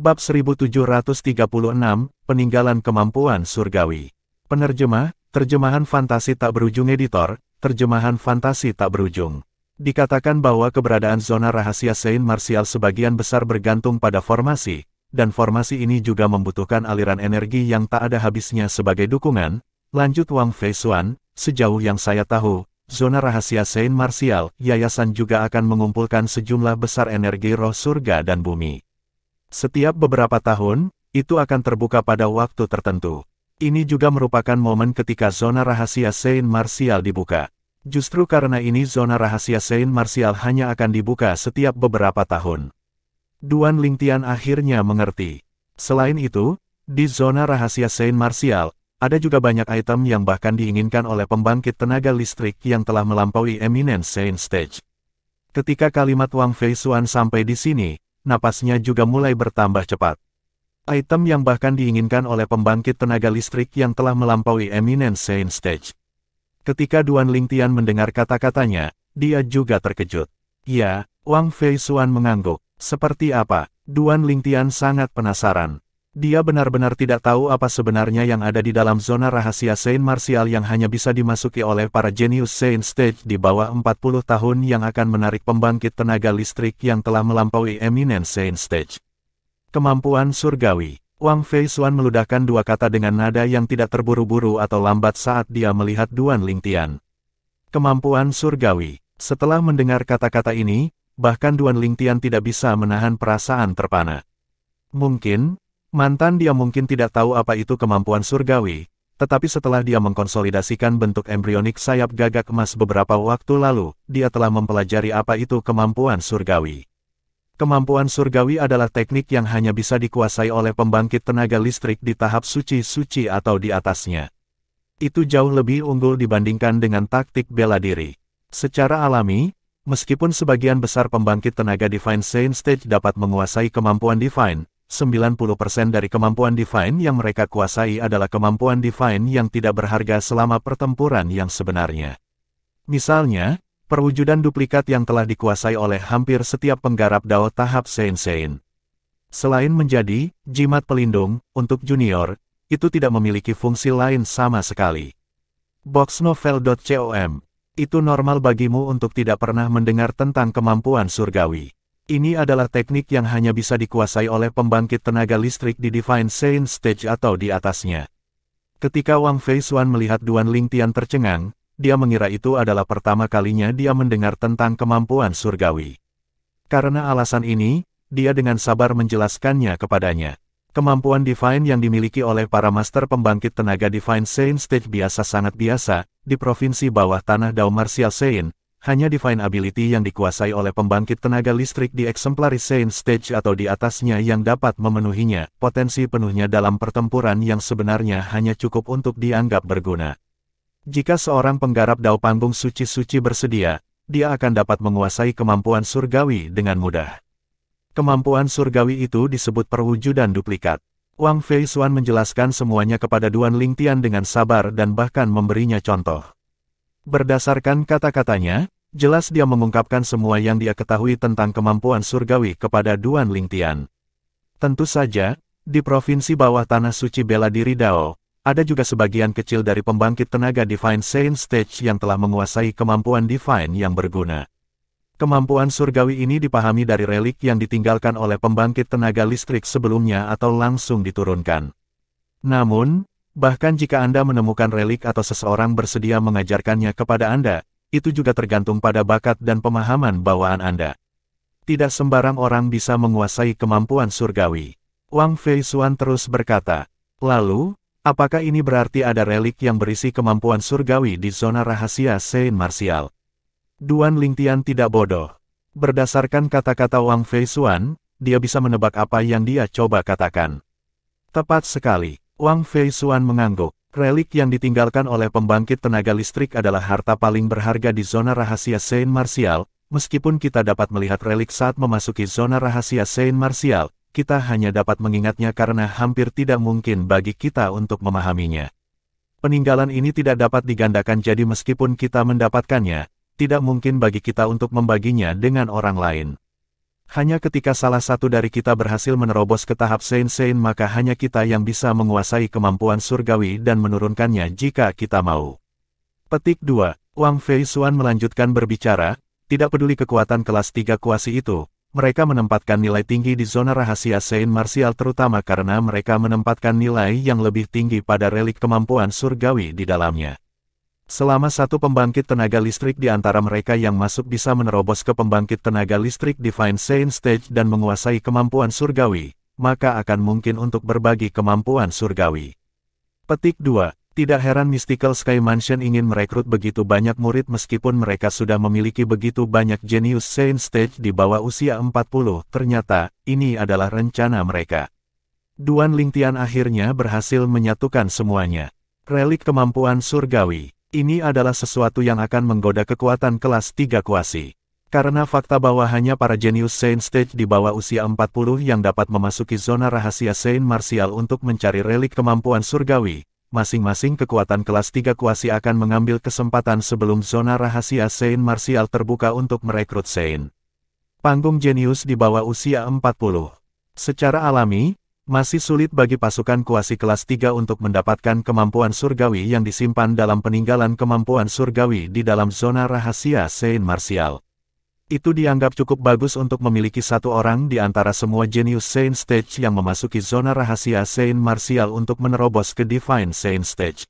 Bab 1736, Peninggalan Kemampuan Surgawi. Penerjemah, terjemahan fantasi tak berujung editor, terjemahan fantasi tak berujung. Dikatakan bahwa keberadaan zona rahasia Saint Martial sebagian besar bergantung pada formasi, dan formasi ini juga membutuhkan aliran energi yang tak ada habisnya sebagai dukungan. Lanjut Wang Feisuan, sejauh yang saya tahu, zona rahasia Saint Martial, yayasan juga akan mengumpulkan sejumlah besar energi roh surga dan bumi. Setiap beberapa tahun, itu akan terbuka pada waktu tertentu. Ini juga merupakan momen ketika zona rahasia Saint Martial dibuka. Justru karena ini zona rahasia Saint Martial hanya akan dibuka setiap beberapa tahun. Duan Lingtian akhirnya mengerti. Selain itu, di zona rahasia Saint Martial, ada juga banyak item yang bahkan diinginkan oleh pembangkit tenaga listrik yang telah melampaui Eminent Saint Stage. Ketika kalimat Wang Feisuan sampai di sini, napasnya juga mulai bertambah cepat. Item yang bahkan diinginkan oleh pembangkit tenaga listrik yang telah melampaui Eminent Saint Stage. Ketika Duan Lingtian mendengar kata-katanya, dia juga terkejut. Ya, Wang Feisuan mengangguk. Seperti apa? Duan Lingtian sangat penasaran. Dia benar-benar tidak tahu apa sebenarnya yang ada di dalam zona rahasia Saint Martial yang hanya bisa dimasuki oleh para jenius Saint Stage di bawah 40 tahun yang akan menarik pembangkit tenaga listrik yang telah melampaui Eminent Saint Stage. Kemampuan surgawi. Wang Feisuan meludahkan dua kata dengan nada yang tidak terburu-buru atau lambat saat dia melihat Duan Lingtian. Kemampuan surgawi. Setelah mendengar kata-kata ini, bahkan Duan Lingtian tidak bisa menahan perasaan terpana. Mungkin dia mungkin tidak tahu apa itu kemampuan surgawi, tetapi setelah dia mengkonsolidasikan bentuk embrionik sayap gagak emas beberapa waktu lalu, dia telah mempelajari apa itu kemampuan surgawi. Kemampuan surgawi adalah teknik yang hanya bisa dikuasai oleh pembangkit tenaga listrik di tahap suci-suci atau di atasnya. Itu jauh lebih unggul dibandingkan dengan taktik bela diri. Secara alami, meskipun sebagian besar pembangkit tenaga Divine Saint Stage dapat menguasai kemampuan Divine, 90% dari kemampuan Divine yang mereka kuasai adalah kemampuan Divine yang tidak berharga selama pertempuran yang sebenarnya. Misalnya, perwujudan duplikat yang telah dikuasai oleh hampir setiap penggarap Dao tahap Saint. Selain menjadi jimat pelindung untuk junior, itu tidak memiliki fungsi lain sama sekali. Boxnovel.com. Itu normal bagimu untuk tidak pernah mendengar tentang kemampuan surgawi. Ini adalah teknik yang hanya bisa dikuasai oleh pembangkit tenaga listrik di Divine Saint Stage atau di atasnya. Ketika Wang Feisuan melihat Duan Lingtian tercengang, dia mengira itu adalah pertama kalinya dia mendengar tentang kemampuan surgawi. Karena alasan ini, dia dengan sabar menjelaskannya kepadanya. Kemampuan Divine yang dimiliki oleh para master pembangkit tenaga Divine Saint Stage biasa sangat biasa, di provinsi bawah tanah Dao Martial Saint. Hanya Divine Ability yang dikuasai oleh pembangkit tenaga listrik di Exemplary Saint Stage atau di atasnya yang dapat memenuhinya, potensi penuhnya dalam pertempuran yang sebenarnya hanya cukup untuk dianggap berguna. Jika seorang penggarap Dao panggung suci-suci bersedia, dia akan dapat menguasai kemampuan surgawi dengan mudah. Kemampuan surgawi itu disebut perwujudan duplikat. Wang Feisuan menjelaskan semuanya kepada Duan Lingtian dengan sabar dan bahkan memberinya contoh. Berdasarkan kata-katanya, jelas dia mengungkapkan semua yang dia ketahui tentang kemampuan surgawi kepada Duan Lingtian. Tentu saja, di provinsi bawah tanah suci bela diri Dao, ada juga sebagian kecil dari pembangkit tenaga Divine Saint Stage yang telah menguasai kemampuan Divine yang berguna. Kemampuan surgawi ini dipahami dari relik yang ditinggalkan oleh pembangkit tenaga listrik sebelumnya atau langsung diturunkan. Namun, bahkan jika Anda menemukan relik atau seseorang bersedia mengajarkannya kepada Anda, itu juga tergantung pada bakat dan pemahaman bawaan Anda. Tidak sembarang orang bisa menguasai kemampuan surgawi. Wang Feisuan terus berkata, lalu, apakah ini berarti ada relik yang berisi kemampuan surgawi di zona rahasia Saint Martial? Duan Lingtian tidak bodoh. Berdasarkan kata-kata Wang Feisuan, dia bisa menebak apa yang dia coba katakan. Tepat sekali. Wang Feisuan mengangguk. Relik yang ditinggalkan oleh pembangkit tenaga listrik adalah harta paling berharga di zona rahasia Saint Martial. Meskipun kita dapat melihat relik saat memasuki zona rahasia Saint Martial, kita hanya dapat mengingatnya karena hampir tidak mungkin bagi kita untuk memahaminya. Peninggalan ini tidak dapat digandakan, jadi meskipun kita mendapatkannya, tidak mungkin bagi kita untuk membaginya dengan orang lain. Hanya ketika salah satu dari kita berhasil menerobos ke tahap Saint maka hanya kita yang bisa menguasai kemampuan surgawi dan menurunkannya jika kita mau. Petik 2. Wang Feisuan melanjutkan berbicara, tidak peduli kekuatan kelas 3 kuasi itu, mereka menempatkan nilai tinggi di zona rahasia Saint Martial terutama karena mereka menempatkan nilai yang lebih tinggi pada relik kemampuan surgawi di dalamnya. Selama satu pembangkit tenaga listrik di antara mereka yang masuk bisa menerobos ke pembangkit tenaga listrik Divine Saint Stage dan menguasai kemampuan surgawi, maka akan mungkin untuk berbagi kemampuan surgawi. Petik 2. Tidak heran Mystical Sky Mansion ingin merekrut begitu banyak murid meskipun mereka sudah memiliki begitu banyak Genius Saint Stage di bawah usia 40, ternyata, ini adalah rencana mereka. Duan Lingtian akhirnya berhasil menyatukan semuanya. Relik kemampuan surgawi. Ini adalah sesuatu yang akan menggoda kekuatan kelas 3 kuasi. Karena fakta bahwa hanya para Genius Saint Stage di bawah usia 40 yang dapat memasuki zona rahasia Saint Martial untuk mencari relik kemampuan surgawi, masing-masing kekuatan kelas 3 kuasi akan mengambil kesempatan sebelum zona rahasia Saint Martial terbuka untuk merekrut Saint. Panggung Genius di bawah usia 40. Secara alami, masih sulit bagi pasukan kuasi kelas 3 untuk mendapatkan kemampuan surgawi yang disimpan dalam peninggalan kemampuan surgawi di dalam zona rahasia Saint Martial. Itu dianggap cukup bagus untuk memiliki satu orang di antara semua Genius Saint Stage yang memasuki zona rahasia Saint Martial untuk menerobos ke Divine Saint Stage.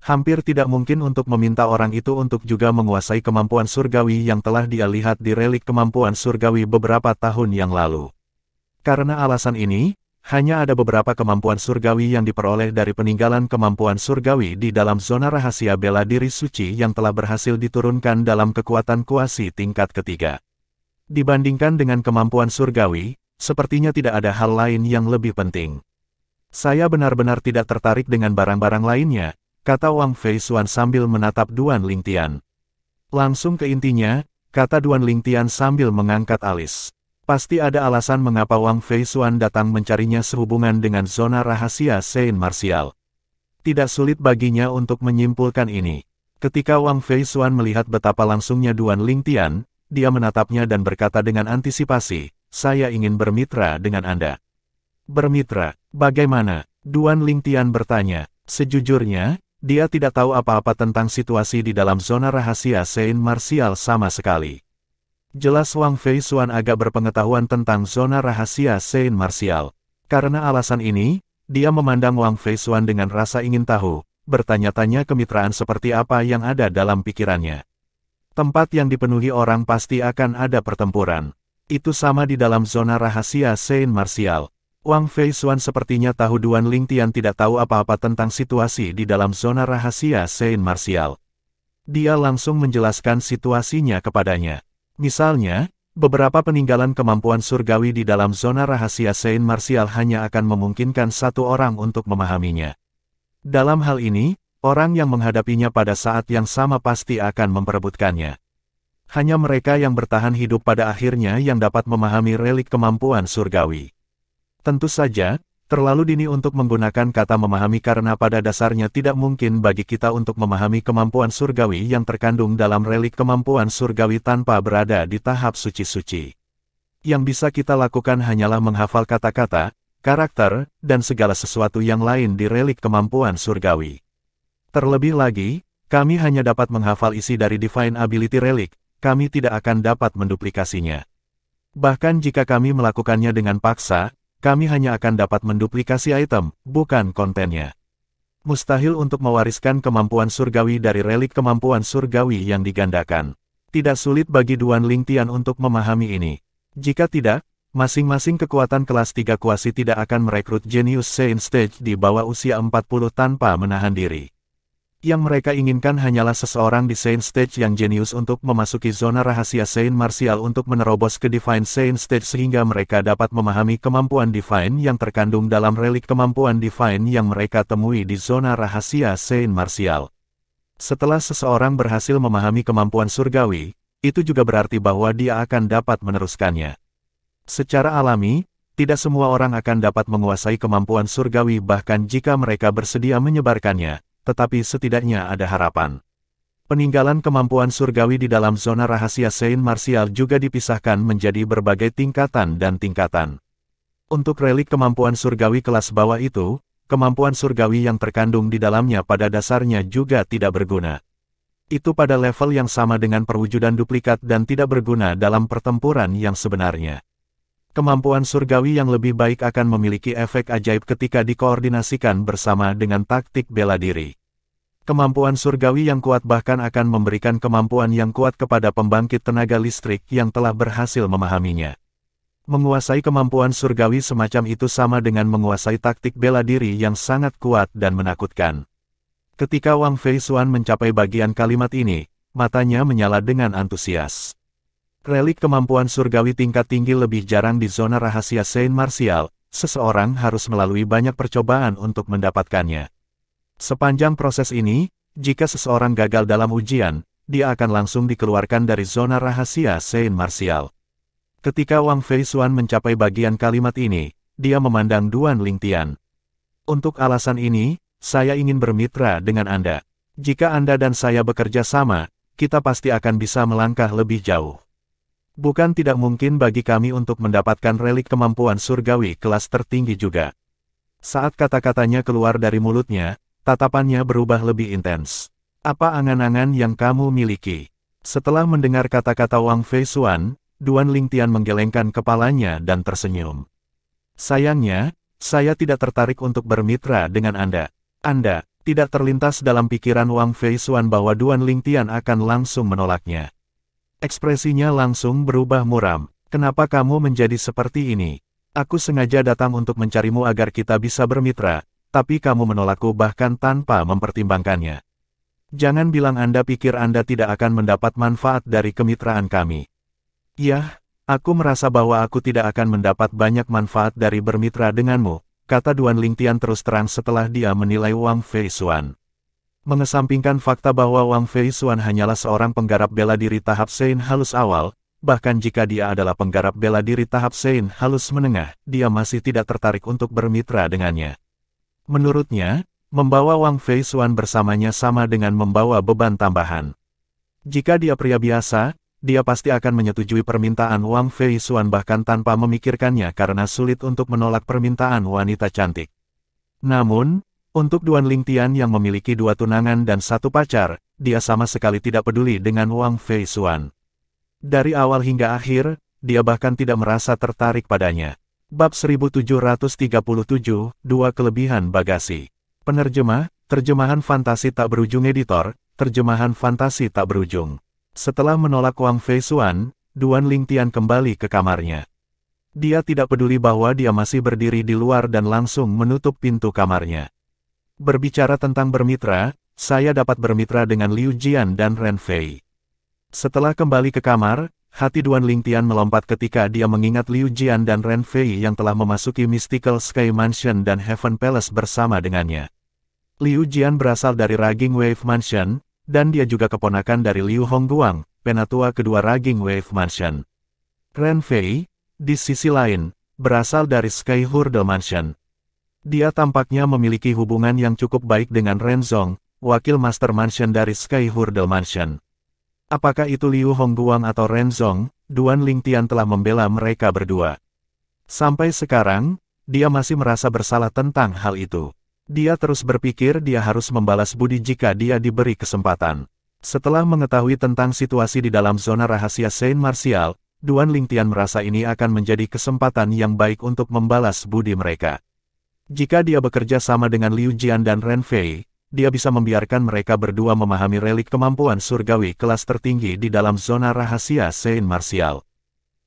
Hampir tidak mungkin untuk meminta orang itu untuk juga menguasai kemampuan surgawi yang telah dia lihat di relik kemampuan surgawi beberapa tahun yang lalu. Karena alasan ini, hanya ada beberapa kemampuan surgawi yang diperoleh dari peninggalan kemampuan surgawi di dalam zona rahasia bela diri suci yang telah berhasil diturunkan dalam kekuatan kuasi tingkat ketiga. Dibandingkan dengan kemampuan surgawi, sepertinya tidak ada hal lain yang lebih penting. Saya benar-benar tidak tertarik dengan barang-barang lainnya, kata Wang Feisuan sambil menatap Duan Lingtian. Langsung ke intinya, kata Duan Lingtian sambil mengangkat alis. Pasti ada alasan mengapa Wang Feisuan datang mencarinya sehubungan dengan zona rahasia Saint Martial. Tidak sulit baginya untuk menyimpulkan ini. Ketika Wang Feisuan melihat betapa langsungnya Duan Lingtian, dia menatapnya dan berkata dengan antisipasi, "Saya ingin bermitra dengan Anda." "Bermitra? Bagaimana?" Duan Lingtian bertanya. Sejujurnya, dia tidak tahu apa-apa tentang situasi di dalam zona rahasia Saint Martial sama sekali. Jelas Wang Feisuan agak berpengetahuan tentang zona rahasia Saint Martial. Karena alasan ini, dia memandang Wang Feisuan dengan rasa ingin tahu, bertanya-tanya kemitraan seperti apa yang ada dalam pikirannya. Tempat yang dipenuhi orang pasti akan ada pertempuran. Itu sama di dalam zona rahasia Saint Martial. Wang Feisuan sepertinya tahu Duan Lingtian tidak tahu apa-apa tentang situasi di dalam zona rahasia Saint Martial. Dia langsung menjelaskan situasinya kepadanya. Misalnya, beberapa peninggalan kemampuan surgawi di dalam zona rahasia Saint Martial hanya akan memungkinkan satu orang untuk memahaminya. Dalam hal ini, orang yang menghadapinya pada saat yang sama pasti akan memperebutkannya. Hanya mereka yang bertahan hidup pada akhirnya yang dapat memahami relik kemampuan surgawi. Tentu saja, terlalu dini untuk menggunakan kata memahami karena pada dasarnya tidak mungkin bagi kita untuk memahami kemampuan surgawi yang terkandung dalam relik kemampuan surgawi tanpa berada di tahap suci-suci. Yang bisa kita lakukan hanyalah menghafal kata-kata, karakter, dan segala sesuatu yang lain di relik kemampuan surgawi. Terlebih lagi, kami hanya dapat menghafal isi dari Divine Ability Relic, kami tidak akan dapat menduplikasinya. Bahkan jika kami melakukannya dengan paksa, kami hanya akan dapat menduplikasi item, bukan kontennya. Mustahil untuk mewariskan kemampuan surgawi dari relik kemampuan surgawi yang digandakan. Tidak sulit bagi Duan Lingtian untuk memahami ini. Jika tidak, masing-masing kekuatan kelas 3 kuasi tidak akan merekrut Genius Saint Stage di bawah usia 40 tanpa menahan diri. Yang mereka inginkan hanyalah seseorang di Saint Stage yang jenius untuk memasuki zona rahasia Saint Martial untuk menerobos ke Divine Saint Stage sehingga mereka dapat memahami kemampuan Divine yang terkandung dalam relik kemampuan Divine yang mereka temui di zona rahasia Saint Martial. Setelah seseorang berhasil memahami kemampuan surgawi, itu juga berarti bahwa dia akan dapat meneruskannya. Secara alami, tidak semua orang akan dapat menguasai kemampuan surgawi bahkan jika mereka bersedia menyebarkannya. Tetapi setidaknya ada harapan. Peninggalan kemampuan surgawi di dalam zona rahasia Saint Martial juga dipisahkan menjadi berbagai tingkatan dan tingkatan. Untuk relik kemampuan surgawi kelas bawah itu, kemampuan surgawi yang terkandung di dalamnya pada dasarnya juga tidak berguna. Itu pada level yang sama dengan perwujudan duplikat dan tidak berguna dalam pertempuran yang sebenarnya. Kemampuan surgawi yang lebih baik akan memiliki efek ajaib ketika dikoordinasikan bersama dengan taktik bela diri. Kemampuan surgawi yang kuat bahkan akan memberikan kemampuan yang kuat kepada pembangkit tenaga listrik yang telah berhasil memahaminya. Menguasai kemampuan surgawi semacam itu sama dengan menguasai taktik bela diri yang sangat kuat dan menakutkan. Ketika Wang Fei Xuan mencapai bagian kalimat ini, matanya menyala dengan antusias. Relik kemampuan surgawi tingkat tinggi lebih jarang di zona rahasia Saint Martial, seseorang harus melalui banyak percobaan untuk mendapatkannya. Sepanjang proses ini, jika seseorang gagal dalam ujian, dia akan langsung dikeluarkan dari zona rahasia Saint Martial. Ketika Wang Fei Xuan mencapai bagian kalimat ini, dia memandang Duan Lingtian. Untuk alasan ini, saya ingin bermitra dengan Anda. Jika Anda dan saya bekerja sama, kita pasti akan bisa melangkah lebih jauh. Bukan tidak mungkin bagi kami untuk mendapatkan relik kemampuan surgawi kelas tertinggi juga. Saat kata-katanya keluar dari mulutnya, tatapannya berubah lebih intens. Apa angan-angan yang kamu miliki? Setelah mendengar kata-kata Wang Fei Xuan, Duan Lingtian menggelengkan kepalanya dan tersenyum. Sayangnya, saya tidak tertarik untuk bermitra dengan Anda. Anda, tidak terlintas dalam pikiran Wang Fei Xuan bahwa Duan Lingtian akan langsung menolaknya. Ekspresinya langsung berubah muram. Kenapa kamu menjadi seperti ini? Aku sengaja datang untuk mencarimu agar kita bisa bermitra. Tapi kamu menolakku bahkan tanpa mempertimbangkannya. Jangan bilang Anda pikir Anda tidak akan mendapat manfaat dari kemitraan kami. Yah, aku merasa bahwa aku tidak akan mendapat banyak manfaat dari bermitra denganmu, kata Duan Lingtian terus terang setelah dia menilai Wang Fei Xuan. Mengesampingkan fakta bahwa Wang Fei Xuan hanyalah seorang penggarap bela diri tahap Saint halus awal, bahkan jika dia adalah penggarap bela diri tahap Saint halus menengah, dia masih tidak tertarik untuk bermitra dengannya. Menurutnya, membawa Wang Fei Xuan bersamanya sama dengan membawa beban tambahan. Jika dia pria biasa, dia pasti akan menyetujui permintaan Wang Fei Xuan bahkan tanpa memikirkannya karena sulit untuk menolak permintaan wanita cantik. Namun, untuk Duan Lingtian yang memiliki 2 tunangan dan 1 pacar, dia sama sekali tidak peduli dengan Wang Fei Xuan. Dari awal hingga akhir, dia bahkan tidak merasa tertarik padanya. Bab 1737, 2 Kelebihan Bagasi. Penerjemah, terjemahan fantasi tak berujung editor, terjemahan fantasi tak berujung. Setelah menolak Wang Fei Xuan, Duan Lingtian kembali ke kamarnya. Dia tidak peduli bahwa dia masih berdiri di luar dan langsung menutup pintu kamarnya. Berbicara tentang bermitra, saya dapat bermitra dengan Liu Jian dan Ren Fei. Setelah kembali ke kamar, hati Duan Lingtian melompat ketika dia mengingat Liu Jian dan Ren Fei yang telah memasuki Mystical Sky Mansion dan Heaven Palace bersama dengannya. Liu Jian berasal dari Raging Wave Mansion, dan dia juga keponakan dari Liu Hongguang, penatua kedua Raging Wave Mansion. Ren Fei, di sisi lain, berasal dari Sky Hurdle Mansion. Dia tampaknya memiliki hubungan yang cukup baik dengan Ren Zong, wakil Master Mansion dari Sky Hurdle Mansion. Apakah itu Liu Hongguang atau Ren Zong, Duan Lingtian telah membela mereka berdua. Sampai sekarang, dia masih merasa bersalah tentang hal itu. Dia terus berpikir dia harus membalas budi jika dia diberi kesempatan. Setelah mengetahui tentang situasi di dalam zona rahasia Saint Martial, Duan Lingtian merasa ini akan menjadi kesempatan yang baik untuk membalas budi mereka. Jika dia bekerja sama dengan Liu Jian dan Ren Fei, dia bisa membiarkan mereka berdua memahami relik kemampuan surgawi kelas tertinggi di dalam zona rahasia Saint Martial.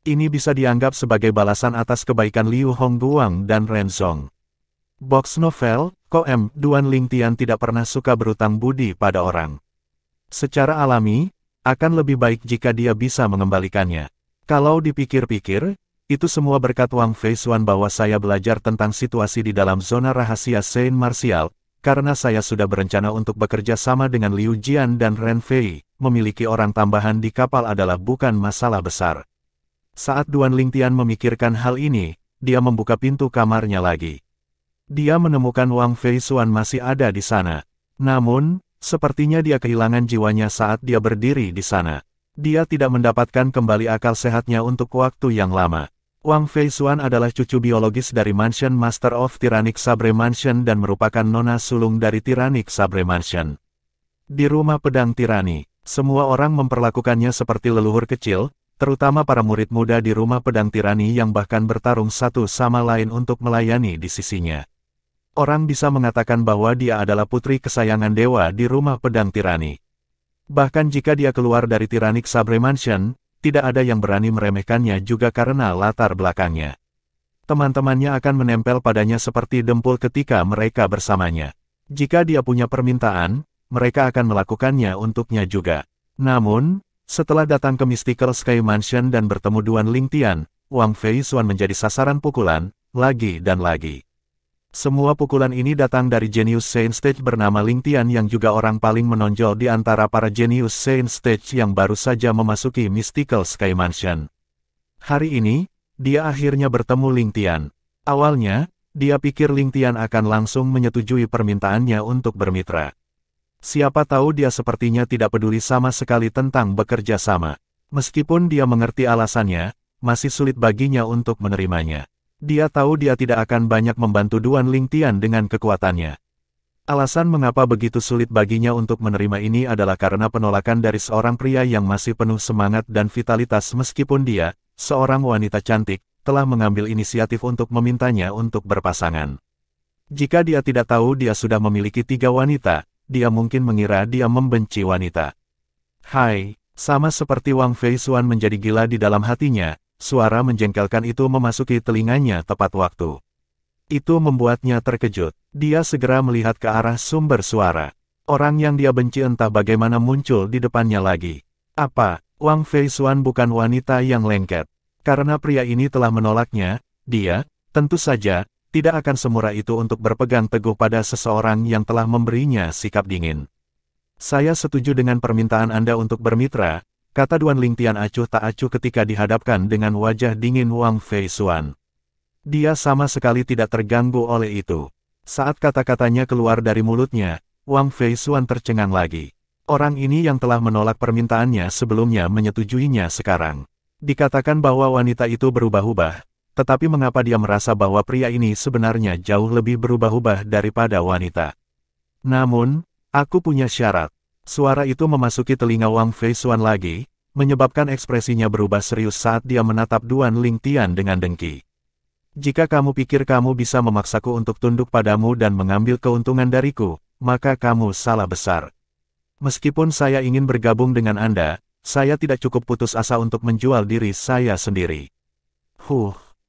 Ini bisa dianggap sebagai balasan atas kebaikan Liu Hongguang dan Ren Zong. Box novel, Koem, Duan Lingtian tidak pernah suka berutang budi pada orang. Secara alami, akan lebih baik jika dia bisa mengembalikannya. Kalau dipikir-pikir, itu semua berkat Wang Fei Xuan bahwa saya belajar tentang situasi di dalam zona rahasia Saint Martial, karena saya sudah berencana untuk bekerja sama dengan Liu Jian dan Ren Fei, memiliki orang tambahan di kapal adalah bukan masalah besar. Saat Duan Lingtian memikirkan hal ini, dia membuka pintu kamarnya lagi. Dia menemukan Wang Fei Xuan masih ada di sana. Namun, Sepertinya dia kehilangan jiwanya saat dia berdiri di sana. Dia tidak mendapatkan kembali akal sehatnya untuk waktu yang lama. Wang Feisuan adalah cucu biologis dari Mansion Master of Tyrannic Sabre Mansion dan merupakan nona sulung dari Tyrannic Sabre Mansion. Di rumah pedang tirani, semua orang memperlakukannya seperti leluhur kecil, terutama para murid muda di rumah pedang tirani yang bahkan bertarung satu sama lain untuk melayani di sisinya. Orang bisa mengatakan bahwa dia adalah putri kesayangan dewa di rumah pedang tirani. Bahkan jika dia keluar dari Tyrannic Sabre Mansion, tidak ada yang berani meremehkannya juga karena latar belakangnya. Teman-temannya akan menempel padanya seperti dempul ketika mereka bersamanya. Jika dia punya permintaan, mereka akan melakukannya untuknya juga. Namun, setelah datang ke Mystical Sky Mansion dan bertemu Duan Lingtian, Wang Feisuan menjadi sasaran pukulan, lagi dan lagi. Semua pukulan ini datang dari jenius Saint Stage bernama Lingtian yang juga orang paling menonjol di antara para jenius Saint Stage yang baru saja memasuki Mystical Sky Mansion. Hari ini, dia akhirnya bertemu Lingtian. Awalnya, dia pikir Lingtian akan langsung menyetujui permintaannya untuk bermitra. Siapa tahu dia sepertinya tidak peduli sama sekali tentang bekerja sama. Meskipun dia mengerti alasannya, masih sulit baginya untuk menerimanya. Dia tahu dia tidak akan banyak membantu Duan Lingtian dengan kekuatannya. Alasan mengapa begitu sulit baginya untuk menerima ini adalah karena penolakan dari seorang pria yang masih penuh semangat dan vitalitas meskipun dia, seorang wanita cantik, telah mengambil inisiatif untuk memintanya untuk berpasangan. Jika dia tidak tahu dia sudah memiliki 3 wanita, dia mungkin mengira dia membenci wanita. Hai, sama seperti Wang Feisuan menjadi gila di dalam hatinya. Suara menjengkelkan itu memasuki telinganya tepat waktu. Itu membuatnya terkejut. Dia segera melihat ke arah sumber suara. Orang yang dia benci entah bagaimana muncul di depannya lagi. Apa, Wang Feisuan bukan wanita yang lengket? Karena pria ini telah menolaknya, dia, tentu saja, tidak akan semurah itu untuk berpegang teguh pada seseorang yang telah memberinya sikap dingin. Saya setuju dengan permintaan Anda untuk bermitra, kata Duan Lingtian acuh tak acuh ketika dihadapkan dengan wajah dingin Wang Feisuan. Dia sama sekali tidak terganggu oleh itu. Saat kata-katanya keluar dari mulutnya, Wang Feisuan tercengang lagi. Orang ini yang telah menolak permintaannya sebelumnya menyetujuinya sekarang. Dikatakan bahwa wanita itu berubah-ubah, tetapi mengapa dia merasa bahwa pria ini sebenarnya jauh lebih berubah-ubah daripada wanita? Namun, aku punya syarat. Suara itu memasuki telinga Wang Feisuan lagi, menyebabkan ekspresinya berubah serius saat dia menatap Duan Lingtian dengan dengki. Jika kamu pikir kamu bisa memaksaku untuk tunduk padamu dan mengambil keuntungan dariku, maka kamu salah besar. Meskipun saya ingin bergabung dengan Anda, saya tidak cukup putus asa untuk menjual diri saya sendiri.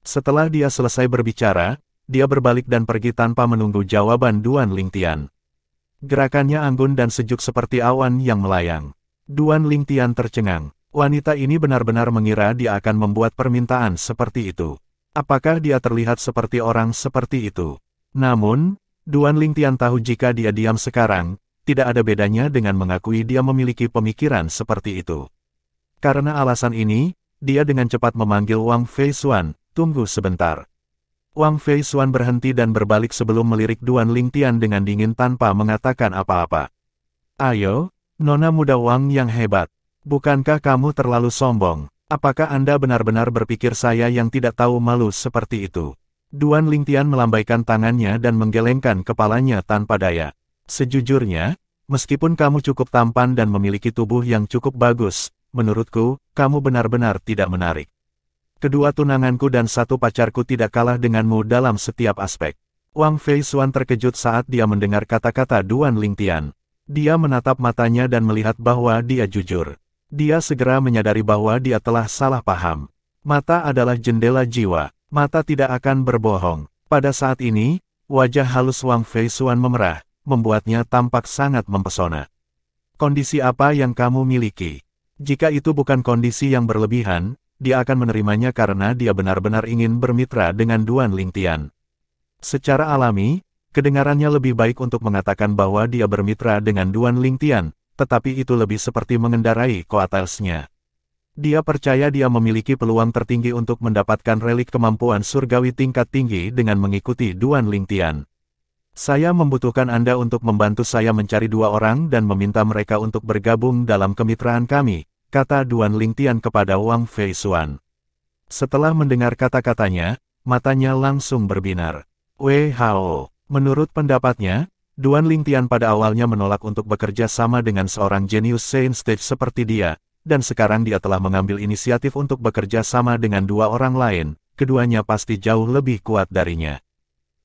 Setelah dia selesai berbicara, dia berbalik dan pergi tanpa menunggu jawaban Duan Lingtian. Gerakannya anggun dan sejuk seperti awan yang melayang. Duan Lingtian tercengang. Wanita ini benar-benar mengira dia akan membuat permintaan seperti itu. Apakah dia terlihat seperti orang seperti itu? Namun, Duan Lingtian tahu jika dia diam sekarang, tidak ada bedanya dengan mengakui dia memiliki pemikiran seperti itu. Karena alasan ini, dia dengan cepat memanggil Wang Feisuan, tunggu sebentar. Wang Feisuan berhenti dan berbalik sebelum melirik Duan Lingtian dengan dingin tanpa mengatakan apa-apa. Ayo, nona muda Wang yang hebat. Bukankah kamu terlalu sombong? Apakah Anda benar-benar berpikir saya yang tidak tahu malu seperti itu? Duan Lingtian melambaikan tangannya dan menggelengkan kepalanya tanpa daya. Sejujurnya, meskipun kamu cukup tampan dan memiliki tubuh yang cukup bagus, menurutku, kamu benar-benar tidak menarik. Kedua tunanganku dan satu pacarku tidak kalah denganmu dalam setiap aspek. Wang Feisuan terkejut saat dia mendengar kata-kata Duan Lingtian. Dia menatap matanya dan melihat bahwa dia jujur. Dia segera menyadari bahwa dia telah salah paham. Mata adalah jendela jiwa. Mata tidak akan berbohong. Pada saat ini, wajah halus Wang Feisuan memerah, membuatnya tampak sangat mempesona. Kondisi apa yang kamu miliki? Jika itu bukan kondisi yang berlebihan, dia akan menerimanya karena dia benar-benar ingin bermitra dengan Duan Lingtian. Secara alami, kedengarannya lebih baik untuk mengatakan bahwa dia bermitra dengan Duan Lingtian, tetapi itu lebih seperti mengendarai koatalsnya. Dia percaya dia memiliki peluang tertinggi untuk mendapatkan relik kemampuan surgawi tingkat tinggi dengan mengikuti Duan Lingtian. Saya membutuhkan Anda untuk membantu saya mencari 2 orang dan meminta mereka untuk bergabung dalam kemitraan kami, kata Duan Lingtian kepada Wang Fei Xuan. Setelah mendengar kata-katanya, matanya langsung berbinar. Wei Hao, menurut pendapatnya, Duan Lingtian pada awalnya menolak untuk bekerja sama dengan seorang jenius Saint Stage seperti dia, dan sekarang dia telah mengambil inisiatif untuk bekerja sama dengan 2 orang lain, keduanya pasti jauh lebih kuat darinya.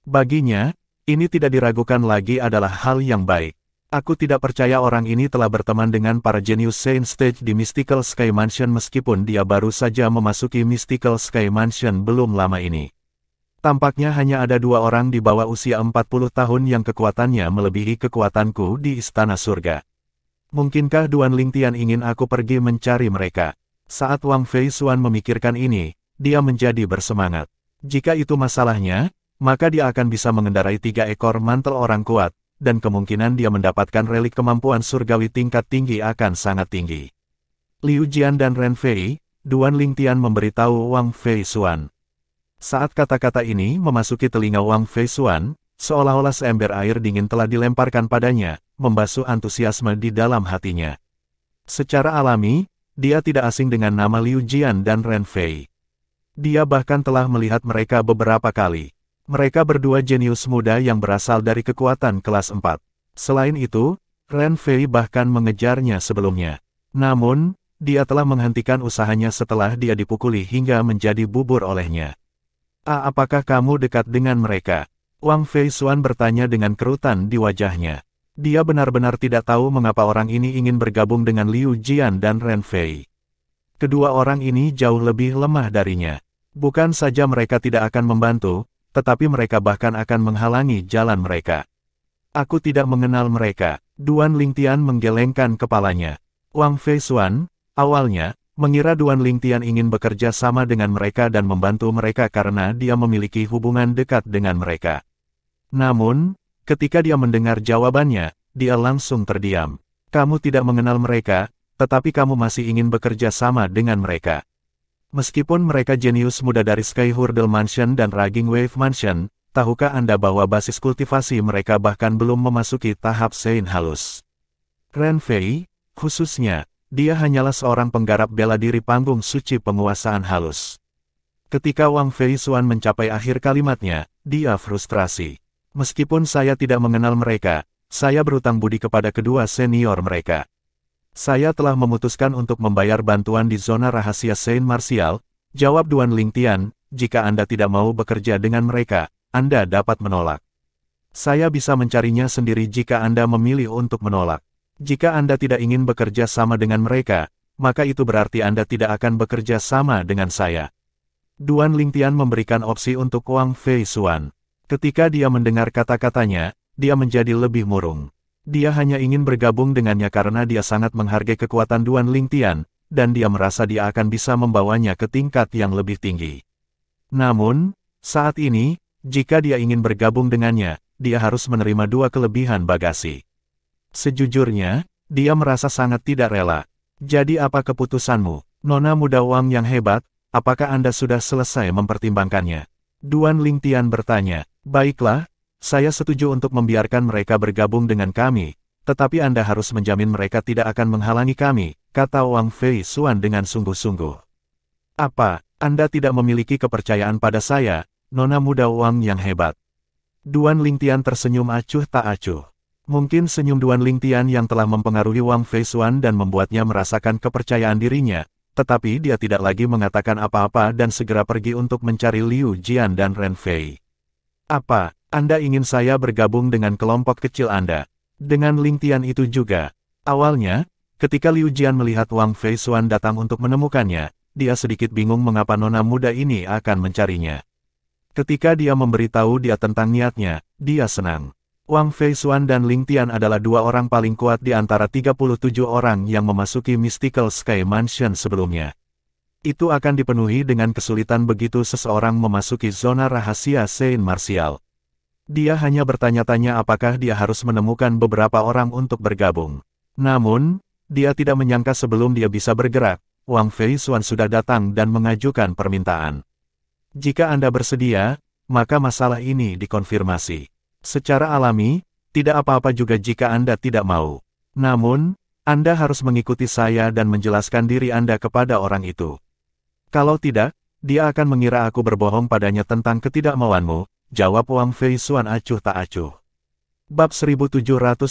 Baginya, ini tidak diragukan lagi adalah hal yang baik. Aku tidak percaya orang ini telah berteman dengan para jenius Saint Stage di Mystical Sky Mansion meskipun dia baru saja memasuki Mystical Sky Mansion belum lama ini. Tampaknya hanya ada 2 orang di bawah usia 40 tahun yang kekuatannya melebihi kekuatanku di Istana Surga. Mungkinkah Duan Lingtian ingin aku pergi mencari mereka? Saat Wang Fei Xuan memikirkan ini, dia menjadi bersemangat. Jika itu masalahnya, maka dia akan bisa mengendarai 3 ekor mantel orang kuat, dan kemungkinan dia mendapatkan relik kemampuan surgawi tingkat tinggi akan sangat tinggi. Liu Jian dan Ren Fei, Duan Lingtian memberitahu Wang Fei Xuan. Saat kata-kata ini memasuki telinga Wang Fei Xuan, seolah-olah seember air dingin telah dilemparkan padanya, membasuh antusiasme di dalam hatinya. Secara alami, dia tidak asing dengan nama Liu Jian dan Ren Fei. Dia bahkan telah melihat mereka beberapa kali. Mereka berdua jenius muda yang berasal dari kekuatan kelas 4. Selain itu, Ren Fei bahkan mengejarnya sebelumnya. Namun, dia telah menghentikan usahanya setelah dia dipukuli hingga menjadi bubur olehnya. Apakah kamu dekat dengan mereka? Wang Fei Xuan bertanya dengan kerutan di wajahnya. Dia benar-benar tidak tahu mengapa orang ini ingin bergabung dengan Liu Jian dan Ren Fei. Kedua orang ini jauh lebih lemah darinya. Bukan saja mereka tidak akan membantu, tetapi mereka bahkan akan menghalangi jalan mereka. Aku tidak mengenal mereka. Duan Lingtian menggelengkan kepalanya. Wang Fei Xuan, awalnya, mengira Duan Lingtian ingin bekerja sama dengan mereka dan membantu mereka karena dia memiliki hubungan dekat dengan mereka. Namun, ketika dia mendengar jawabannya, dia langsung terdiam. Kamu tidak mengenal mereka, tetapi kamu masih ingin bekerja sama dengan mereka. Meskipun mereka jenius muda dari Sky Hurdle Mansion dan Raging Wave Mansion, tahukah Anda bahwa basis kultivasi mereka bahkan belum memasuki tahap Saint halus? Ren Fei, khususnya, dia hanyalah seorang penggarap bela diri panggung suci penguasaan halus. Ketika Wang Fei Xuan mencapai akhir kalimatnya, dia frustrasi. Meskipun saya tidak mengenal mereka, saya berutang budi kepada kedua senior mereka. Saya telah memutuskan untuk membayar bantuan di zona rahasia Saint Martial, jawab Duan Lingtian, jika Anda tidak mau bekerja dengan mereka, Anda dapat menolak. Saya bisa mencarinya sendiri jika Anda memilih untuk menolak. Jika Anda tidak ingin bekerja sama dengan mereka, maka itu berarti Anda tidak akan bekerja sama dengan saya. Duan Lingtian memberikan opsi untuk Wang Fei Xuan. Ketika dia mendengar kata-katanya, dia menjadi lebih murung. Dia hanya ingin bergabung dengannya karena dia sangat menghargai kekuatan Duan Lingtian, dan dia merasa dia akan bisa membawanya ke tingkat yang lebih tinggi. Namun, saat ini, jika dia ingin bergabung dengannya, dia harus menerima 2 kelebihan bagasi. Sejujurnya, dia merasa sangat tidak rela. Jadi apa keputusanmu, Nona muda Wang yang hebat, apakah Anda sudah selesai mempertimbangkannya? Duan Lingtian bertanya. Baiklah, saya setuju untuk membiarkan mereka bergabung dengan kami, tetapi Anda harus menjamin mereka tidak akan menghalangi kami, kata Wang Fei Xuan dengan sungguh-sungguh. Apa, Anda tidak memiliki kepercayaan pada saya, Nona muda Wang yang hebat? Duan Lingtian tersenyum acuh tak acuh. Mungkin senyum Duan Lingtian yang telah mempengaruhi Wang Fei Xuan dan membuatnya merasakan kepercayaan dirinya, tetapi dia tidak lagi mengatakan apa-apa dan segera pergi untuk mencari Liu Jian dan Ren Fei. Apa, Anda ingin saya bergabung dengan kelompok kecil Anda? Dengan Lingtian itu juga. Awalnya, ketika Liu Jian melihat Wang Fei Xuan datang untuk menemukannya, dia sedikit bingung mengapa nona muda ini akan mencarinya. Ketika dia memberitahu dia tentang niatnya, dia senang. Wang Fei Xuan dan Lingtian adalah 2 orang paling kuat di antara 37 orang yang memasuki Mystical Sky Mansion sebelumnya. Itu akan dipenuhi dengan kesulitan begitu seseorang memasuki zona rahasia Saint Martial. Dia hanya bertanya-tanya apakah dia harus menemukan beberapa orang untuk bergabung. Namun, dia tidak menyangka sebelum dia bisa bergerak, Wang Fei Xuan sudah datang dan mengajukan permintaan. Jika Anda bersedia, maka masalah ini dikonfirmasi. Secara alami, tidak apa-apa juga jika Anda tidak mau. Namun, Anda harus mengikuti saya dan menjelaskan diri Anda kepada orang itu. Kalau tidak, dia akan mengira aku berbohong padanya tentang ketidakmauanmu, jawab Wang Fei Xuan acuh tak acuh. Bab 1738,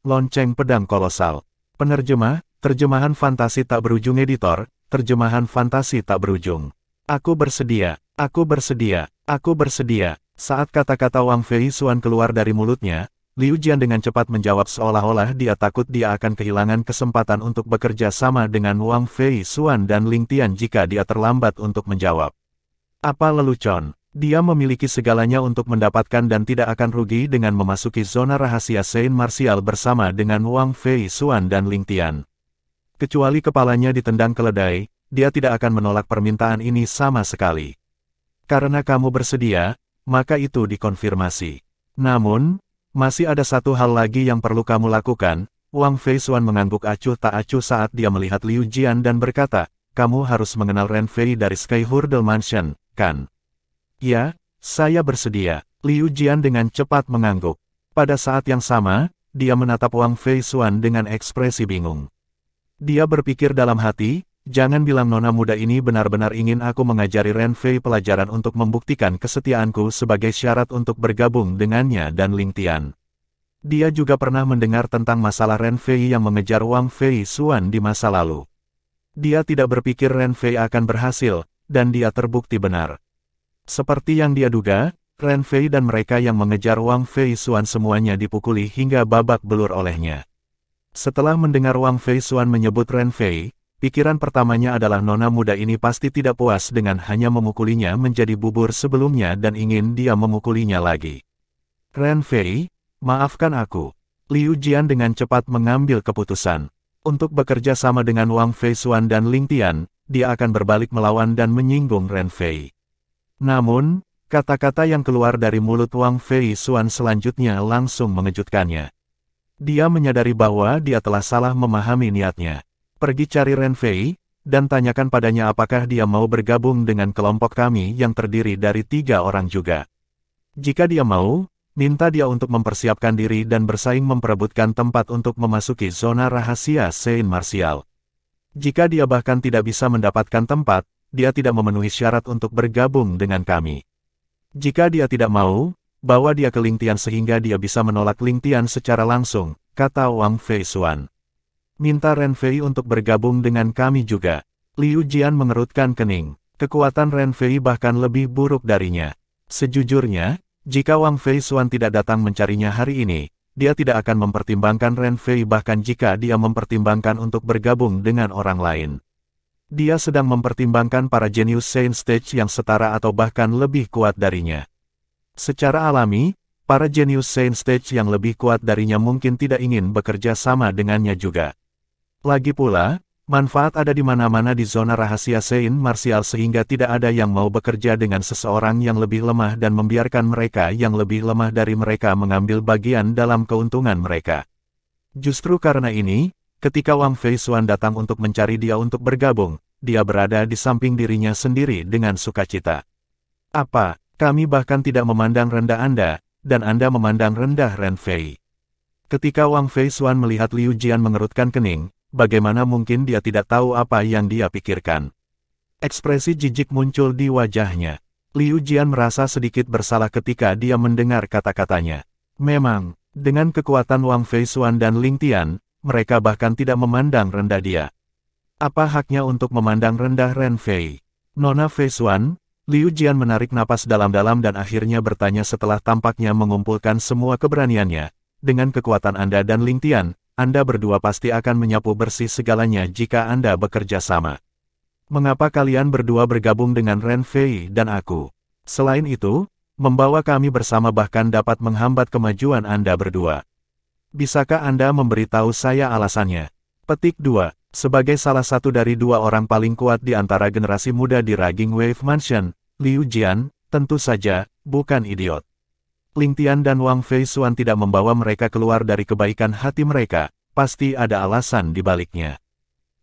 Lonceng Pedang Kolosal. Penerjemah, terjemahan fantasi tak berujung editor, terjemahan fantasi tak berujung. Aku bersedia, aku bersedia, aku bersedia. Saat kata-kata Wang Fei Xuan keluar dari mulutnya, Liu Jian dengan cepat menjawab seolah-olah dia takut dia akan kehilangan kesempatan untuk bekerja sama dengan Wang Fei Xuan dan Ling Tian jika dia terlambat untuk menjawab. Apa lelucon? Dia memiliki segalanya untuk mendapatkan dan tidak akan rugi dengan memasuki zona rahasia Saint Martial bersama dengan Wang Fei Xuan dan Ling Tian. Kecuali kepalanya ditendang keledai, dia tidak akan menolak permintaan ini sama sekali. Karena kamu bersedia, maka itu dikonfirmasi. Namun, masih ada satu hal lagi yang perlu kamu lakukan. Wang Fei Xuan mengangguk acuh tak acuh saat dia melihat Liu Jian dan berkata, kamu harus mengenal Ren Fei dari Sky Hurdle Mansion, kan? Ya, saya bersedia. Liu Jian dengan cepat mengangguk. Pada saat yang sama, dia menatap Wang Fei Xuan dengan ekspresi bingung. Dia berpikir dalam hati, jangan bilang nona muda ini benar-benar ingin aku mengajari Ren Fei pelajaran untuk membuktikan kesetiaanku sebagai syarat untuk bergabung dengannya dan Ling Tian. Dia juga pernah mendengar tentang masalah Ren Fei yang mengejar Wang Fei Xuan di masa lalu. Dia tidak berpikir Ren Fei akan berhasil, dan dia terbukti benar. Seperti yang dia duga, Ren Fei dan mereka yang mengejar Wang Fei Xuan semuanya dipukuli hingga babak belur olehnya. Setelah mendengar Wang Fei Xuan menyebut Ren Fei, pikiran pertamanya adalah nona muda ini pasti tidak puas dengan hanya memukulinya menjadi bubur sebelumnya dan ingin dia memukulinya lagi. Ren Fei, maafkan aku. Liu Jian dengan cepat mengambil keputusan. Untuk bekerja sama dengan Wang Fei Xuan dan Ling Tian, dia akan berbalik melawan dan menyinggung Ren Fei. Namun, kata-kata yang keluar dari mulut Wang Fei Xuan selanjutnya langsung mengejutkannya. Dia menyadari bahwa dia telah salah memahami niatnya. Pergi cari Ren Fei, dan tanyakan padanya apakah dia mau bergabung dengan kelompok kami yang terdiri dari 3 orang juga. Jika dia mau, minta dia untuk mempersiapkan diri dan bersaing memperebutkan tempat untuk memasuki zona rahasia Saint Martial. Jika dia bahkan tidak bisa mendapatkan tempat, dia tidak memenuhi syarat untuk bergabung dengan kami. Jika dia tidak mau, bawa dia ke Ling Tian sehingga dia bisa menolak Ling Tian secara langsung, kata Wang Fei Xuan. Minta Ren Fei untuk bergabung dengan kami juga. Liu Jian mengerutkan kening. Kekuatan Ren Fei bahkan lebih buruk darinya. Sejujurnya, jika Wang Fei Xuan tidak datang mencarinya hari ini, dia tidak akan mempertimbangkan Ren Fei bahkan jika dia mempertimbangkan untuk bergabung dengan orang lain. Dia sedang mempertimbangkan para jenius Saint Stage yang setara atau bahkan lebih kuat darinya. Secara alami, para jenius Saint Stage yang lebih kuat darinya mungkin tidak ingin bekerja sama dengannya juga. Lagi pula, manfaat ada di mana-mana di zona rahasia Saint Martial sehingga tidak ada yang mau bekerja dengan seseorang yang lebih lemah dan membiarkan mereka yang lebih lemah dari mereka mengambil bagian dalam keuntungan mereka. Justru karena ini, ketika Wang Fei Xuan datang untuk mencari dia untuk bergabung, dia berada di samping dirinya sendiri dengan sukacita. Apa, kami bahkan tidak memandang rendah Anda, dan Anda memandang rendah Ren Fei. Ketika Wang Fei Xuan melihat Liu Jian mengerutkan kening, bagaimana mungkin dia tidak tahu apa yang dia pikirkan? Ekspresi jijik muncul di wajahnya. Liu Jian merasa sedikit bersalah ketika dia mendengar kata-katanya. Memang, dengan kekuatan Wang Fei Xuan dan Ling Tian, mereka bahkan tidak memandang rendah dia. Apa haknya untuk memandang rendah Ren Fei? Nona Fei Xuan, Liu Jian menarik napas dalam-dalam dan akhirnya bertanya setelah tampaknya mengumpulkan semua keberaniannya. Dengan kekuatan Anda dan Ling Tian, Anda berdua pasti akan menyapu bersih segalanya jika Anda bekerja sama. Mengapa kalian berdua bergabung dengan Ren Fei dan aku? Selain itu, membawa kami bersama bahkan dapat menghambat kemajuan Anda berdua. Bisakah Anda memberitahu saya alasannya? Petik 2. Sebagai salah satu dari 2 orang paling kuat di antara generasi muda di Raging Wave Mansion, Liu Jian, tentu saja, bukan idiot. Ling Tian dan Wang Fei Xuan tidak membawa mereka keluar dari kebaikan hati mereka, pasti ada alasan di baliknya.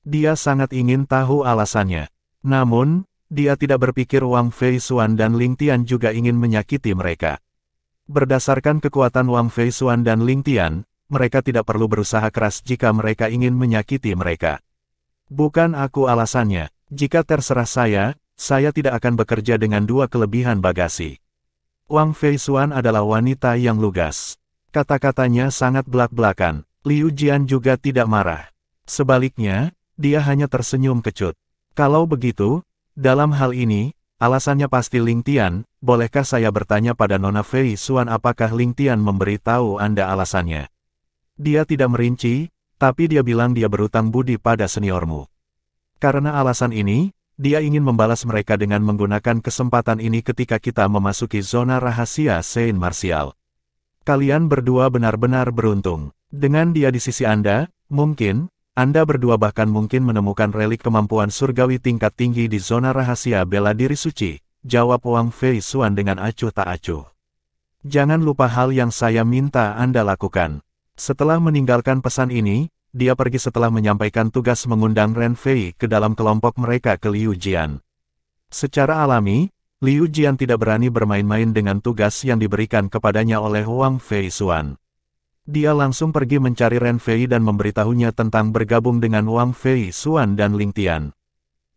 Dia sangat ingin tahu alasannya. Namun, dia tidak berpikir Wang Fei Xuan dan Ling Tian juga ingin menyakiti mereka. Berdasarkan kekuatan Wang Fei Xuan dan Ling Tian, mereka tidak perlu berusaha keras jika mereka ingin menyakiti mereka. Bukan aku alasannya. Jika terserah saya tidak akan bekerja dengan dua kelebihan bagasi. Wang Fei Xuan adalah wanita yang lugas. Kata-katanya sangat belak-belakan. Liu Jian juga tidak marah. Sebaliknya, dia hanya tersenyum kecut. Kalau begitu, dalam hal ini, alasannya pasti Ling Tian. Bolehkah saya bertanya pada Nona Fei Xuan apakah Ling Tian memberitahu Anda alasannya? Dia tidak merinci, tapi dia bilang dia berutang budi pada seniormu. Karena alasan ini, dia ingin membalas mereka dengan menggunakan kesempatan ini ketika kita memasuki zona rahasia Saint Martial. Kalian berdua benar-benar beruntung. Dengan dia di sisi Anda, mungkin, Anda berdua bahkan mungkin menemukan relik kemampuan surgawi tingkat tinggi di zona rahasia bela diri suci, jawab Wang Fei Xuan dengan acuh tak acuh. Jangan lupa hal yang saya minta Anda lakukan. Setelah meninggalkan pesan ini, dia pergi setelah menyampaikan tugas mengundang Ren Fei ke dalam kelompok mereka ke Liu Jian. Secara alami, Liu Jian tidak berani bermain-main dengan tugas yang diberikan kepadanya oleh Wang Fei Xuan. Dia langsung pergi mencari Ren Fei dan memberitahunya tentang bergabung dengan Wang Fei Xuan dan Ling Tian.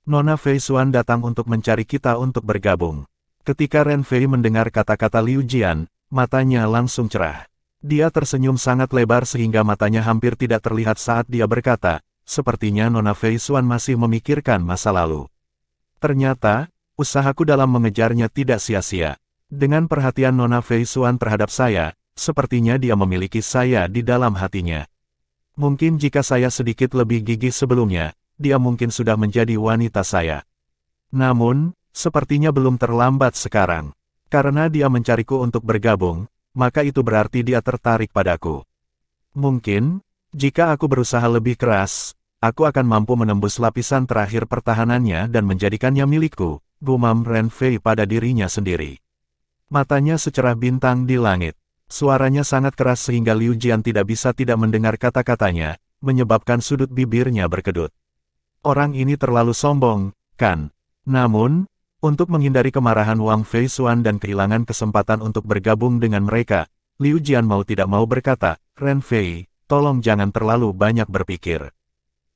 Nona Fei Xuan datang untuk mencari kita untuk bergabung. Ketika Ren Fei mendengar kata-kata Liu Jian, matanya langsung cerah. Dia tersenyum sangat lebar sehingga matanya hampir tidak terlihat saat dia berkata, sepertinya Nona Fei Xuan masih memikirkan masa lalu. Ternyata, usahaku dalam mengejarnya tidak sia-sia. Dengan perhatian Nona Fei Xuan terhadap saya, sepertinya dia memiliki saya di dalam hatinya. Mungkin jika saya sedikit lebih gigih sebelumnya, dia mungkin sudah menjadi wanita saya. Namun, sepertinya belum terlambat sekarang. Karena dia mencariku untuk bergabung, maka itu berarti dia tertarik padaku. Mungkin, jika aku berusaha lebih keras, aku akan mampu menembus lapisan terakhir pertahanannya dan menjadikannya milikku, gumam Ren Fei pada dirinya sendiri. Matanya secerah bintang di langit. Suaranya sangat keras sehingga Liu Jian tidak bisa tidak mendengar kata-katanya, menyebabkan sudut bibirnya berkedut. Orang ini terlalu sombong, kan? Namun, untuk menghindari kemarahan Wang Fei Xuan dan kehilangan kesempatan untuk bergabung dengan mereka, Liu Jian mau tidak mau berkata, Ren Fei, tolong jangan terlalu banyak berpikir.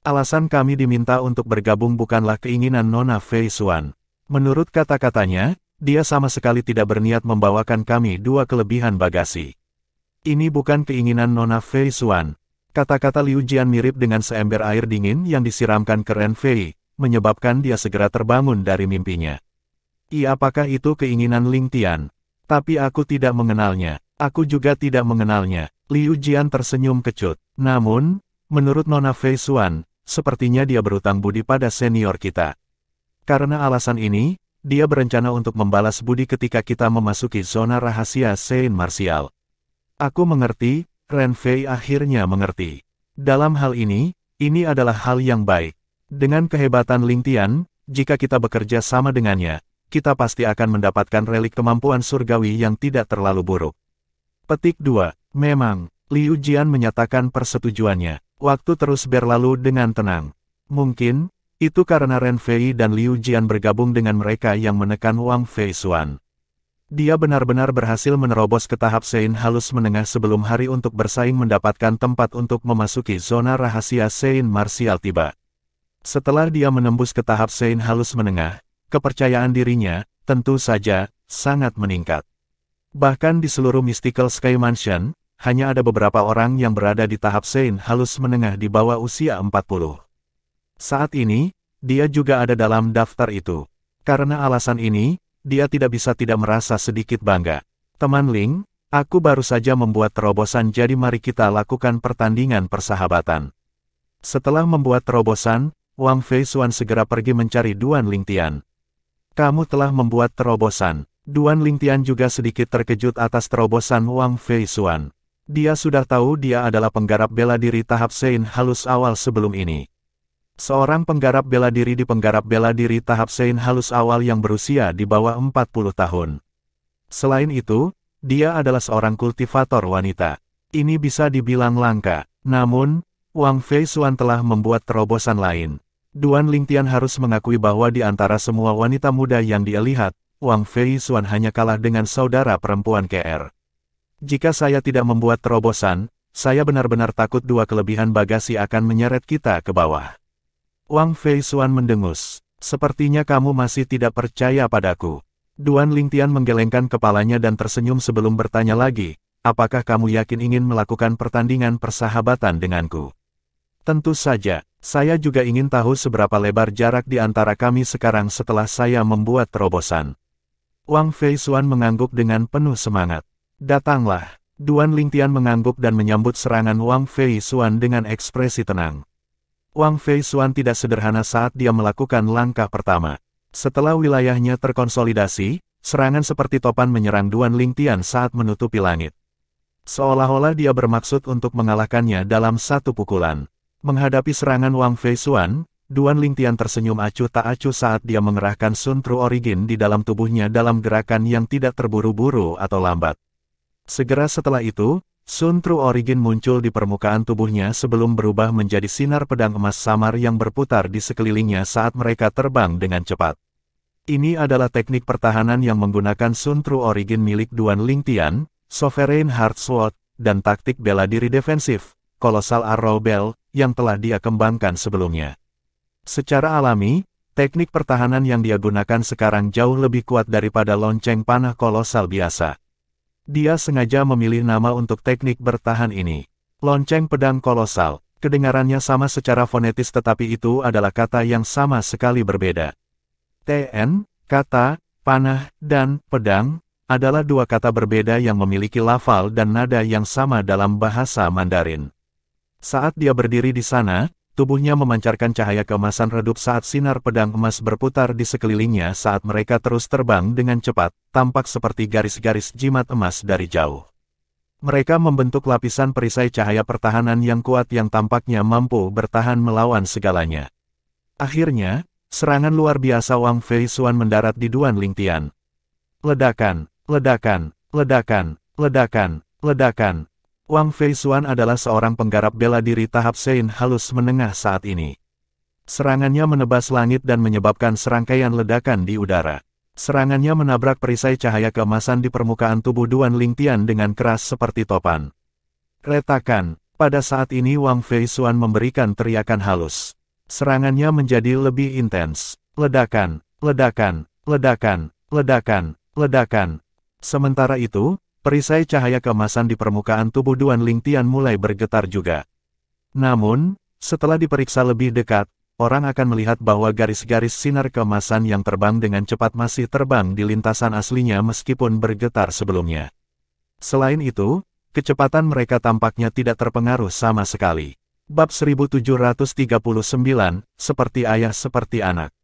Alasan kami diminta untuk bergabung bukanlah keinginan Nona Fei Xuan. Menurut kata-katanya, dia sama sekali tidak berniat membawakan kami dua kelebihan bagasi. Ini bukan keinginan Nona Fei Xuan. Kata-kata Liu Jian mirip dengan seember air dingin yang disiramkan ke Ren Fei, menyebabkan dia segera terbangun dari mimpinya. Apakah itu keinginan Ling Tian? Tapi aku tidak mengenalnya. Aku juga tidak mengenalnya. Liu Jian tersenyum kecut. Namun, menurut Nona Fei Xuan, sepertinya dia berutang budi pada senior kita. Karena alasan ini, dia berencana untuk membalas budi ketika kita memasuki zona rahasia Saint Martial. Aku mengerti, Ren Fei akhirnya mengerti. Dalam hal ini adalah hal yang baik. Dengan kehebatan Ling Tian, jika kita bekerja sama dengannya, kita pasti akan mendapatkan relik kemampuan surgawi yang tidak terlalu buruk. Petik 2. Memang, Liu Jian menyatakan persetujuannya. Waktu terus berlalu dengan tenang. Mungkin, itu karena Ren Fei dan Liu Jian bergabung dengan mereka yang menekan Wang Fei Xuan. Dia benar-benar berhasil menerobos ke tahap Saint halus menengah sebelum hari untuk bersaing mendapatkan tempat untuk memasuki zona rahasia Saint Martial tiba. Setelah dia menembus ke tahap Saint halus menengah, kepercayaan dirinya, tentu saja, sangat meningkat. Bahkan di seluruh Mystical Sky Mansion, hanya ada beberapa orang yang berada di tahap Saint halus menengah di bawah usia 40. Saat ini, dia juga ada dalam daftar itu. Karena alasan ini, dia tidak bisa tidak merasa sedikit bangga. Teman Ling, aku baru saja membuat terobosan jadi mari kita lakukan pertandingan persahabatan. Setelah membuat terobosan, Wang Fei Xuan segera pergi mencari Duan Ling Tian. Kamu telah membuat terobosan. Duan Ling Tian juga sedikit terkejut atas terobosan Wang Fei Xuan. Dia sudah tahu dia adalah penggarap bela diri tahap Saint halus awal sebelum ini. Seorang penggarap bela diri di penggarap bela diri tahap Saint halus awal yang berusia di bawah 40 tahun. Selain itu, dia adalah seorang kultivator wanita. Ini bisa dibilang langka. Namun, Wang Fei Xuan telah membuat terobosan lain. Duan Ling Tian harus mengakui bahwa di antara semua wanita muda yang dia lihat, Wang Fei Xuan hanya kalah dengan saudara perempuan KR. Jika saya tidak membuat terobosan, saya benar-benar takut dua kelebihan bagasi akan menyeret kita ke bawah. Wang Fei Xuan mendengus. Sepertinya kamu masih tidak percaya padaku. Duan Lingtian menggelengkan kepalanya dan tersenyum sebelum bertanya lagi, apakah kamu yakin ingin melakukan pertandingan persahabatan denganku? Tentu saja, saya juga ingin tahu seberapa lebar jarak di antara kami sekarang setelah saya membuat terobosan. Wang Fei Xuan mengangguk dengan penuh semangat. Datanglah. Duan Lingtian mengangguk dan menyambut serangan Wang Fei Xuan dengan ekspresi tenang. Wang Fei Xuan tidak sederhana saat dia melakukan langkah pertama. Setelah wilayahnya terkonsolidasi, serangan seperti topan menyerang Duan Lingtian saat menutupi langit. Seolah-olah dia bermaksud untuk mengalahkannya dalam satu pukulan. Menghadapi serangan Wang Fei Xuan, Duan Lingtian tersenyum acuh tak acuh saat dia mengerahkan Sun True Origin di dalam tubuhnya dalam gerakan yang tidak terburu-buru atau lambat. Segera setelah itu, Sun True Origin muncul di permukaan tubuhnya sebelum berubah menjadi sinar pedang emas samar yang berputar di sekelilingnya saat mereka terbang dengan cepat. Ini adalah teknik pertahanan yang menggunakan Sun True Origin milik Duan Lingtian, Sovereign Heart Sword, dan taktik bela diri defensif, Colossal Arrow Bell, yang telah dia kembangkan sebelumnya. Secara alami, teknik pertahanan yang dia gunakan sekarang jauh lebih kuat daripada lonceng panah kolosal biasa. Dia sengaja memilih nama untuk teknik bertahan ini. Lonceng pedang kolosal. Kedengarannya sama secara fonetis tetapi itu adalah kata yang sama sekali berbeda. TN, kata, panah, dan pedang, adalah dua kata berbeda yang memiliki lafal dan nada yang sama dalam bahasa Mandarin. Saat dia berdiri di sana, tubuhnya memancarkan cahaya keemasan redup saat sinar pedang emas berputar di sekelilingnya saat mereka terus terbang dengan cepat, tampak seperti garis-garis jimat emas dari jauh. Mereka membentuk lapisan perisai cahaya pertahanan yang kuat yang tampaknya mampu bertahan melawan segalanya. Akhirnya, serangan luar biasa Wang Fei Xuan mendarat di Duan Lingtian. Ledakan, ledakan, ledakan, ledakan, ledakan. Wang Fei Xuan adalah seorang penggarap bela diri tahap Sein halus menengah saat ini. Serangannya menebas langit dan menyebabkan serangkaian ledakan di udara. Serangannya menabrak perisai cahaya keemasan di permukaan tubuh Duan Lingtian dengan keras seperti topan. Retakan. Pada saat ini Wang Fei Xuan memberikan teriakan halus. Serangannya menjadi lebih intens. Ledakan, ledakan, ledakan, ledakan, ledakan. Sementara itu, perisai cahaya keemasan di permukaan tubuh Duan Lingtian mulai bergetar juga. Namun, setelah diperiksa lebih dekat, orang akan melihat bahwa garis-garis sinar keemasan yang terbang dengan cepat masih terbang di lintasan aslinya meskipun bergetar sebelumnya. Selain itu, kecepatan mereka tampaknya tidak terpengaruh sama sekali. Bab 1739, Seperti Ayah Seperti Anak.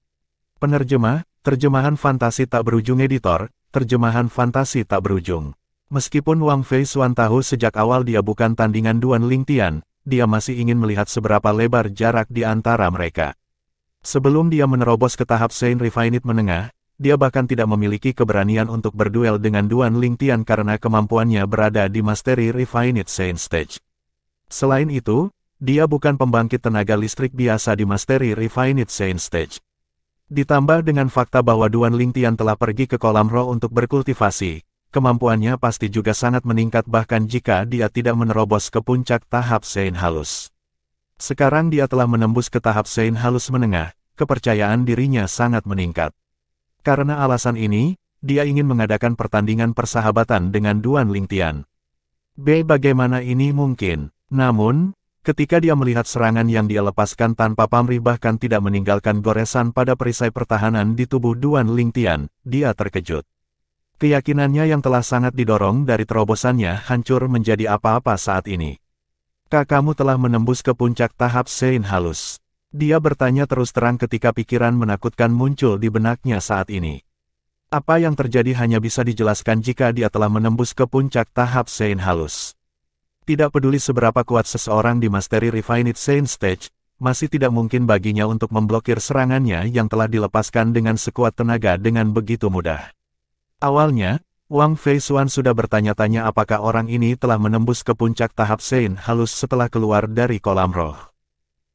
Penerjemah, Terjemahan Fantasi Tak Berujung Editor, Terjemahan Fantasi Tak Berujung. Meskipun Wang Fei Xuan tahu sejak awal dia bukan tandingan Duan Lingtian, dia masih ingin melihat seberapa lebar jarak di antara mereka. Sebelum dia menerobos ke tahap Sein Refined menengah, dia bahkan tidak memiliki keberanian untuk berduel dengan Duan Lingtian karena kemampuannya berada di Mastery Refined Sein Stage. Selain itu, dia bukan pembangkit tenaga listrik biasa di Mastery Refined Sein Stage. Ditambah dengan fakta bahwa Duan Lingtian telah pergi ke kolam roh untuk berkultivasi, kemampuannya pasti juga sangat meningkat bahkan jika dia tidak menerobos ke puncak tahap Sein halus. Sekarang dia telah menembus ke tahap Sein halus menengah, kepercayaan dirinya sangat meningkat. Karena alasan ini, dia ingin mengadakan pertandingan persahabatan dengan Duan Lingtian. Bagaimana ini mungkin? Namun, ketika dia melihat serangan yang dia lepaskan tanpa pamrih bahkan tidak meninggalkan goresan pada perisai pertahanan di tubuh Duan Lingtian, dia terkejut. Keyakinannya yang telah sangat didorong dari terobosannya hancur menjadi apa-apa saat ini. Kamu telah menembus ke puncak tahap Sein halus. Dia bertanya terus terang ketika pikiran menakutkan muncul di benaknya saat ini. Apa yang terjadi hanya bisa dijelaskan jika dia telah menembus ke puncak tahap Sein halus. Tidak peduli seberapa kuat seseorang di Mastery Refined Sein Stage, masih tidak mungkin baginya untuk memblokir serangannya yang telah dilepaskan dengan sekuat tenaga dengan begitu mudah. Awalnya, Wang Fei Xuan sudah bertanya-tanya apakah orang ini telah menembus ke puncak tahap Sein halus setelah keluar dari kolam roh.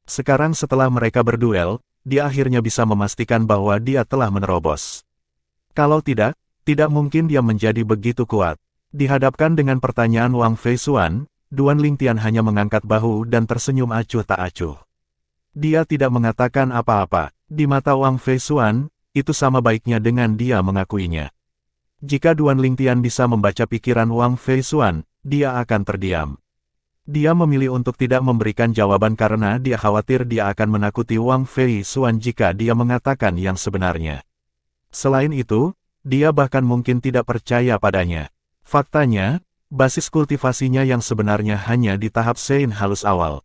Sekarang setelah mereka berduel, dia akhirnya bisa memastikan bahwa dia telah menerobos. Kalau tidak, tidak mungkin dia menjadi begitu kuat. Dihadapkan dengan pertanyaan Wang Feisuan, Duan Lingtian hanya mengangkat bahu dan tersenyum acuh tak acuh. Dia tidak mengatakan apa-apa. Di mata Wang Feisuan, itu sama baiknya dengan dia mengakuinya. Jika Duan Lingtian bisa membaca pikiran Wang Feisuan, dia akan terdiam. Dia memilih untuk tidak memberikan jawaban karena dia khawatir dia akan menakuti Wang Feisuan jika dia mengatakan yang sebenarnya. Selain itu, dia bahkan mungkin tidak percaya padanya. Faktanya, basis kultivasinya yang sebenarnya hanya di tahap Sein halus awal.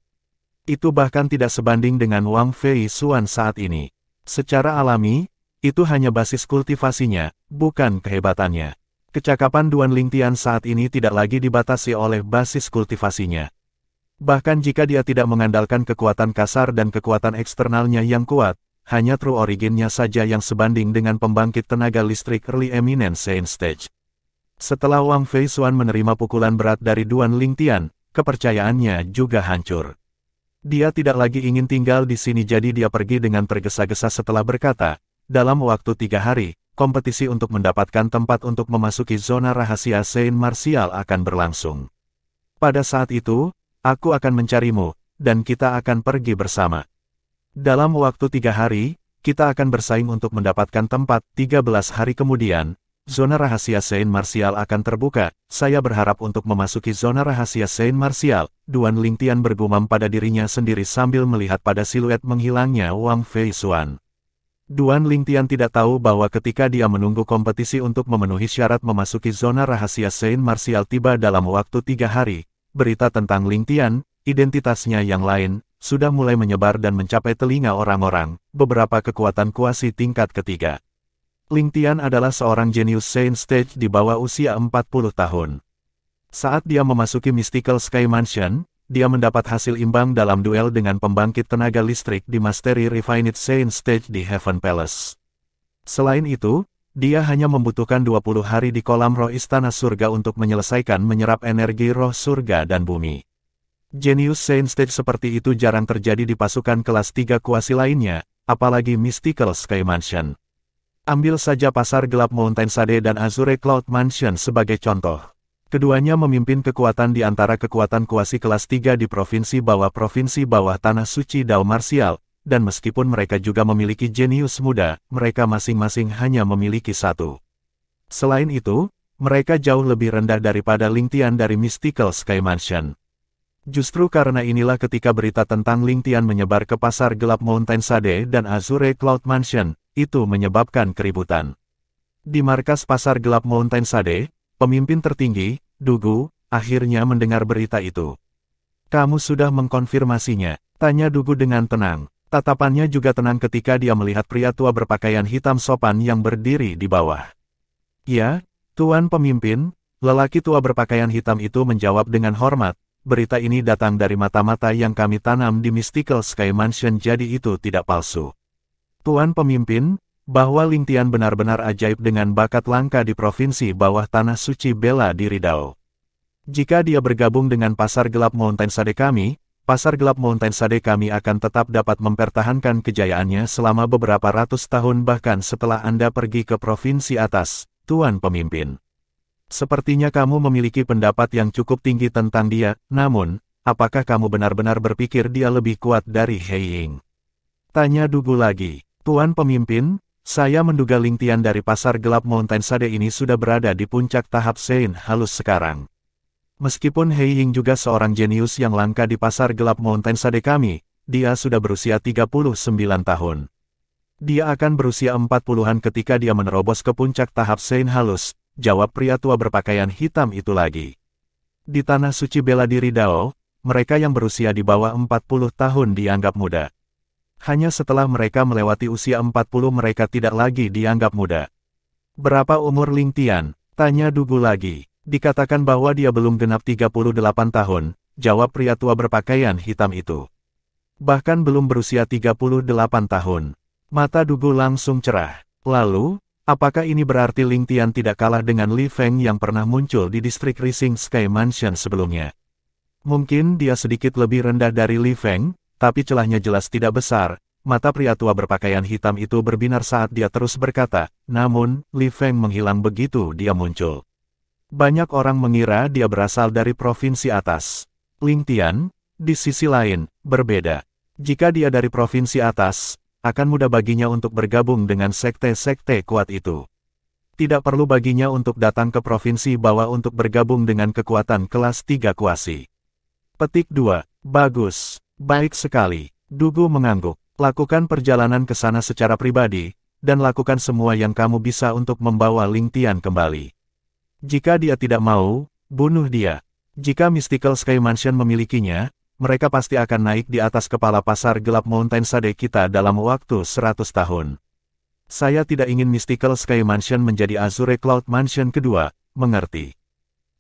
Itu bahkan tidak sebanding dengan Wang Feisuan saat ini. Secara alami, itu hanya basis kultivasinya, bukan kehebatannya. Kecakapan Duan Lingtian saat ini tidak lagi dibatasi oleh basis kultivasinya. Bahkan jika dia tidak mengandalkan kekuatan kasar dan kekuatan eksternalnya yang kuat, hanya true originnya saja yang sebanding dengan pembangkit tenaga listrik Early Eminent Sein Stage. Setelah Wang Feisuan menerima pukulan berat dari Duan Lingtian, kepercayaannya juga hancur. Dia tidak lagi ingin tinggal di sini jadi dia pergi dengan tergesa-gesa setelah berkata, dalam waktu 3 hari, kompetisi untuk mendapatkan tempat untuk memasuki zona rahasia Sein Martial akan berlangsung. Pada saat itu, aku akan mencarimu, dan kita akan pergi bersama. Dalam waktu 3 hari, kita akan bersaing untuk mendapatkan tempat. 13 hari kemudian, zona rahasia Sein Martial akan terbuka. Saya berharap untuk memasuki zona rahasia Sein Martial. Duan Lingtian bergumam pada dirinya sendiri sambil melihat pada siluet menghilangnya Wang Feisuan. Duan Lingtian tidak tahu bahwa ketika dia menunggu kompetisi untuk memenuhi syarat memasuki zona rahasia Sein Martial tiba dalam waktu 3 hari, berita tentang Lingtian, identitasnya yang lain, sudah mulai menyebar dan mencapai telinga orang-orang. Beberapa kekuatan kuasi tingkat ketiga. Lingtian adalah seorang jenius Sein Stage di bawah usia 40 tahun. Saat dia memasuki Mystical Sky Mansion, dia mendapat hasil imbang dalam duel dengan pembangkit tenaga listrik di Mastery Refined Sein Stage di Heaven Palace. Selain itu, dia hanya membutuhkan 20 hari di kolam roh Istana Surga untuk menyelesaikan menyerap energi roh surga dan bumi. Jenius Sein Stage seperti itu jarang terjadi di pasukan kelas 3 kuasi lainnya, apalagi Mystical Sky Mansion. Ambil saja Pasar Gelap Mountain Sade dan Azure Cloud Mansion sebagai contoh. Keduanya memimpin kekuatan di antara kekuatan kuasi kelas 3 di provinsi bawah Tanah Suci Dao Martial, dan meskipun mereka juga memiliki jenius muda, mereka masing-masing hanya memiliki satu. Selain itu, mereka jauh lebih rendah daripada Lingtian dari Mystical Sky Mansion. Justru karena inilah ketika berita tentang Lingtian menyebar ke Pasar Gelap Mountain Sade dan Azure Cloud Mansion, itu menyebabkan keributan. Di markas Pasar Gelap Mountain Sade, pemimpin tertinggi, Dugu, akhirnya mendengar berita itu. Kamu sudah mengkonfirmasinya, tanya Dugu dengan tenang. Tatapannya juga tenang ketika dia melihat pria tua berpakaian hitam sopan yang berdiri di bawah. Ya, Tuan Pemimpin, lelaki tua berpakaian hitam itu menjawab dengan hormat, berita ini datang dari mata-mata yang kami tanam di Mystical Sky Mansion jadi itu tidak palsu. Tuan Pemimpin, bahwa Lingtian benar-benar ajaib dengan bakat langka di provinsi bawah Tanah Suci Bela Diri Dao. Jika dia bergabung dengan Pasar Gelap Mountain Sade kami, Pasar Gelap Mountain Sade kami akan tetap dapat mempertahankan kejayaannya selama beberapa ratus tahun bahkan setelah Anda pergi ke provinsi atas, Tuan Pemimpin. Sepertinya kamu memiliki pendapat yang cukup tinggi tentang dia, namun, apakah kamu benar-benar berpikir dia lebih kuat dari He Ying? Tanya Dugu lagi. Tuan Pemimpin, saya menduga Lingtian dari Pasar Gelap Mountain Sade ini sudah berada di puncak tahap Sein halus sekarang. Meskipun He Ying juga seorang jenius yang langka di Pasar Gelap Mountain Sade kami, dia sudah berusia 39 tahun. Dia akan berusia 40-an ketika dia menerobos ke puncak tahap Sein halus, jawab pria tua berpakaian hitam itu lagi. Di Tanah Suci Bela Diri Dao, mereka yang berusia di bawah 40 tahun dianggap muda. Hanya setelah mereka melewati usia 40 mereka tidak lagi dianggap muda. Berapa umur Lingtian? Tanya Dugu lagi. Dikatakan bahwa dia belum genap 38 tahun, jawab pria tua berpakaian hitam itu. Bahkan belum berusia 38 tahun. Mata Dugu langsung cerah. Lalu, apakah ini berarti Lingtian tidak kalah dengan Li Feng yang pernah muncul di distrik Rising Sky Mansion sebelumnya? Mungkin dia sedikit lebih rendah dari Li Feng, tapi celahnya jelas tidak besar. Mata pria tua berpakaian hitam itu berbinar saat dia terus berkata, namun, Li Feng menghilang begitu dia muncul. Banyak orang mengira dia berasal dari provinsi atas. Ling Tian, di sisi lain, berbeda. Jika dia dari provinsi atas, akan mudah baginya untuk bergabung dengan sekte-sekte kuat itu. Tidak perlu baginya untuk datang ke provinsi bawah untuk bergabung dengan kekuatan kelas 3 kuasi. Petik 2. Bagus. Baik sekali. Dugu mengangguk. Lakukan perjalanan ke sana secara pribadi, dan lakukan semua yang kamu bisa untuk membawa Ling Tian kembali. Jika dia tidak mau, bunuh dia. Jika Mystical Sky Mansion memilikinya, mereka pasti akan naik di atas kepala pasar gelap Mountain Sade kita dalam waktu 100 tahun. Saya tidak ingin Mystical Sky Mansion menjadi Azure Cloud Mansion kedua, mengerti?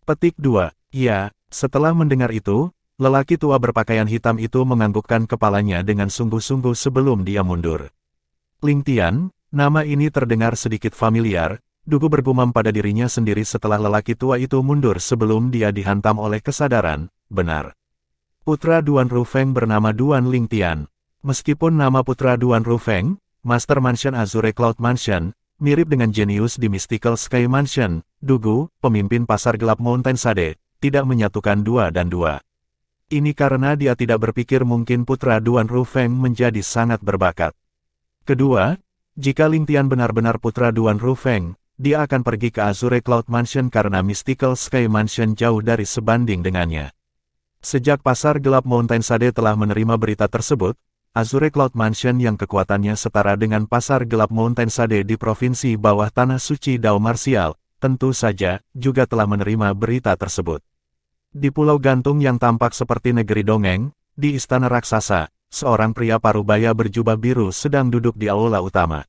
Petik 2. Ya, setelah mendengar itu, lelaki tua berpakaian hitam itu menganggukkan kepalanya dengan sungguh-sungguh sebelum dia mundur. Ling Tian, nama ini terdengar sedikit familiar. Dugu bergumam pada dirinya sendiri setelah lelaki tua itu mundur sebelum dia dihantam oleh kesadaran. Benar. Putra Duan Rufeng bernama Duan Ling Tian. Meskipun nama putra Duan Rufeng, Master Mansion Azure Cloud Mansion, mirip dengan jenius di Mystical Sky Mansion, Dugu, pemimpin pasar gelap Mountain Sade, tidak menyatukan 2 dan 2. Ini karena dia tidak berpikir mungkin putra Duan Rufeng menjadi sangat berbakat. Kedua, jika Ling Tian benar-benar putra Duan Rufeng, dia akan pergi ke Azure Cloud Mansion karena Mystical Sky Mansion jauh dari sebanding dengannya. Sejak pasar gelap Mountain Sade telah menerima berita tersebut, Azure Cloud Mansion yang kekuatannya setara dengan pasar gelap Mountain Sade di provinsi bawah tanah suci Dao Martial, tentu saja, juga telah menerima berita tersebut. Di pulau gantung yang tampak seperti negeri dongeng, di istana raksasa, seorang pria parubaya berjubah biru sedang duduk di aula utama.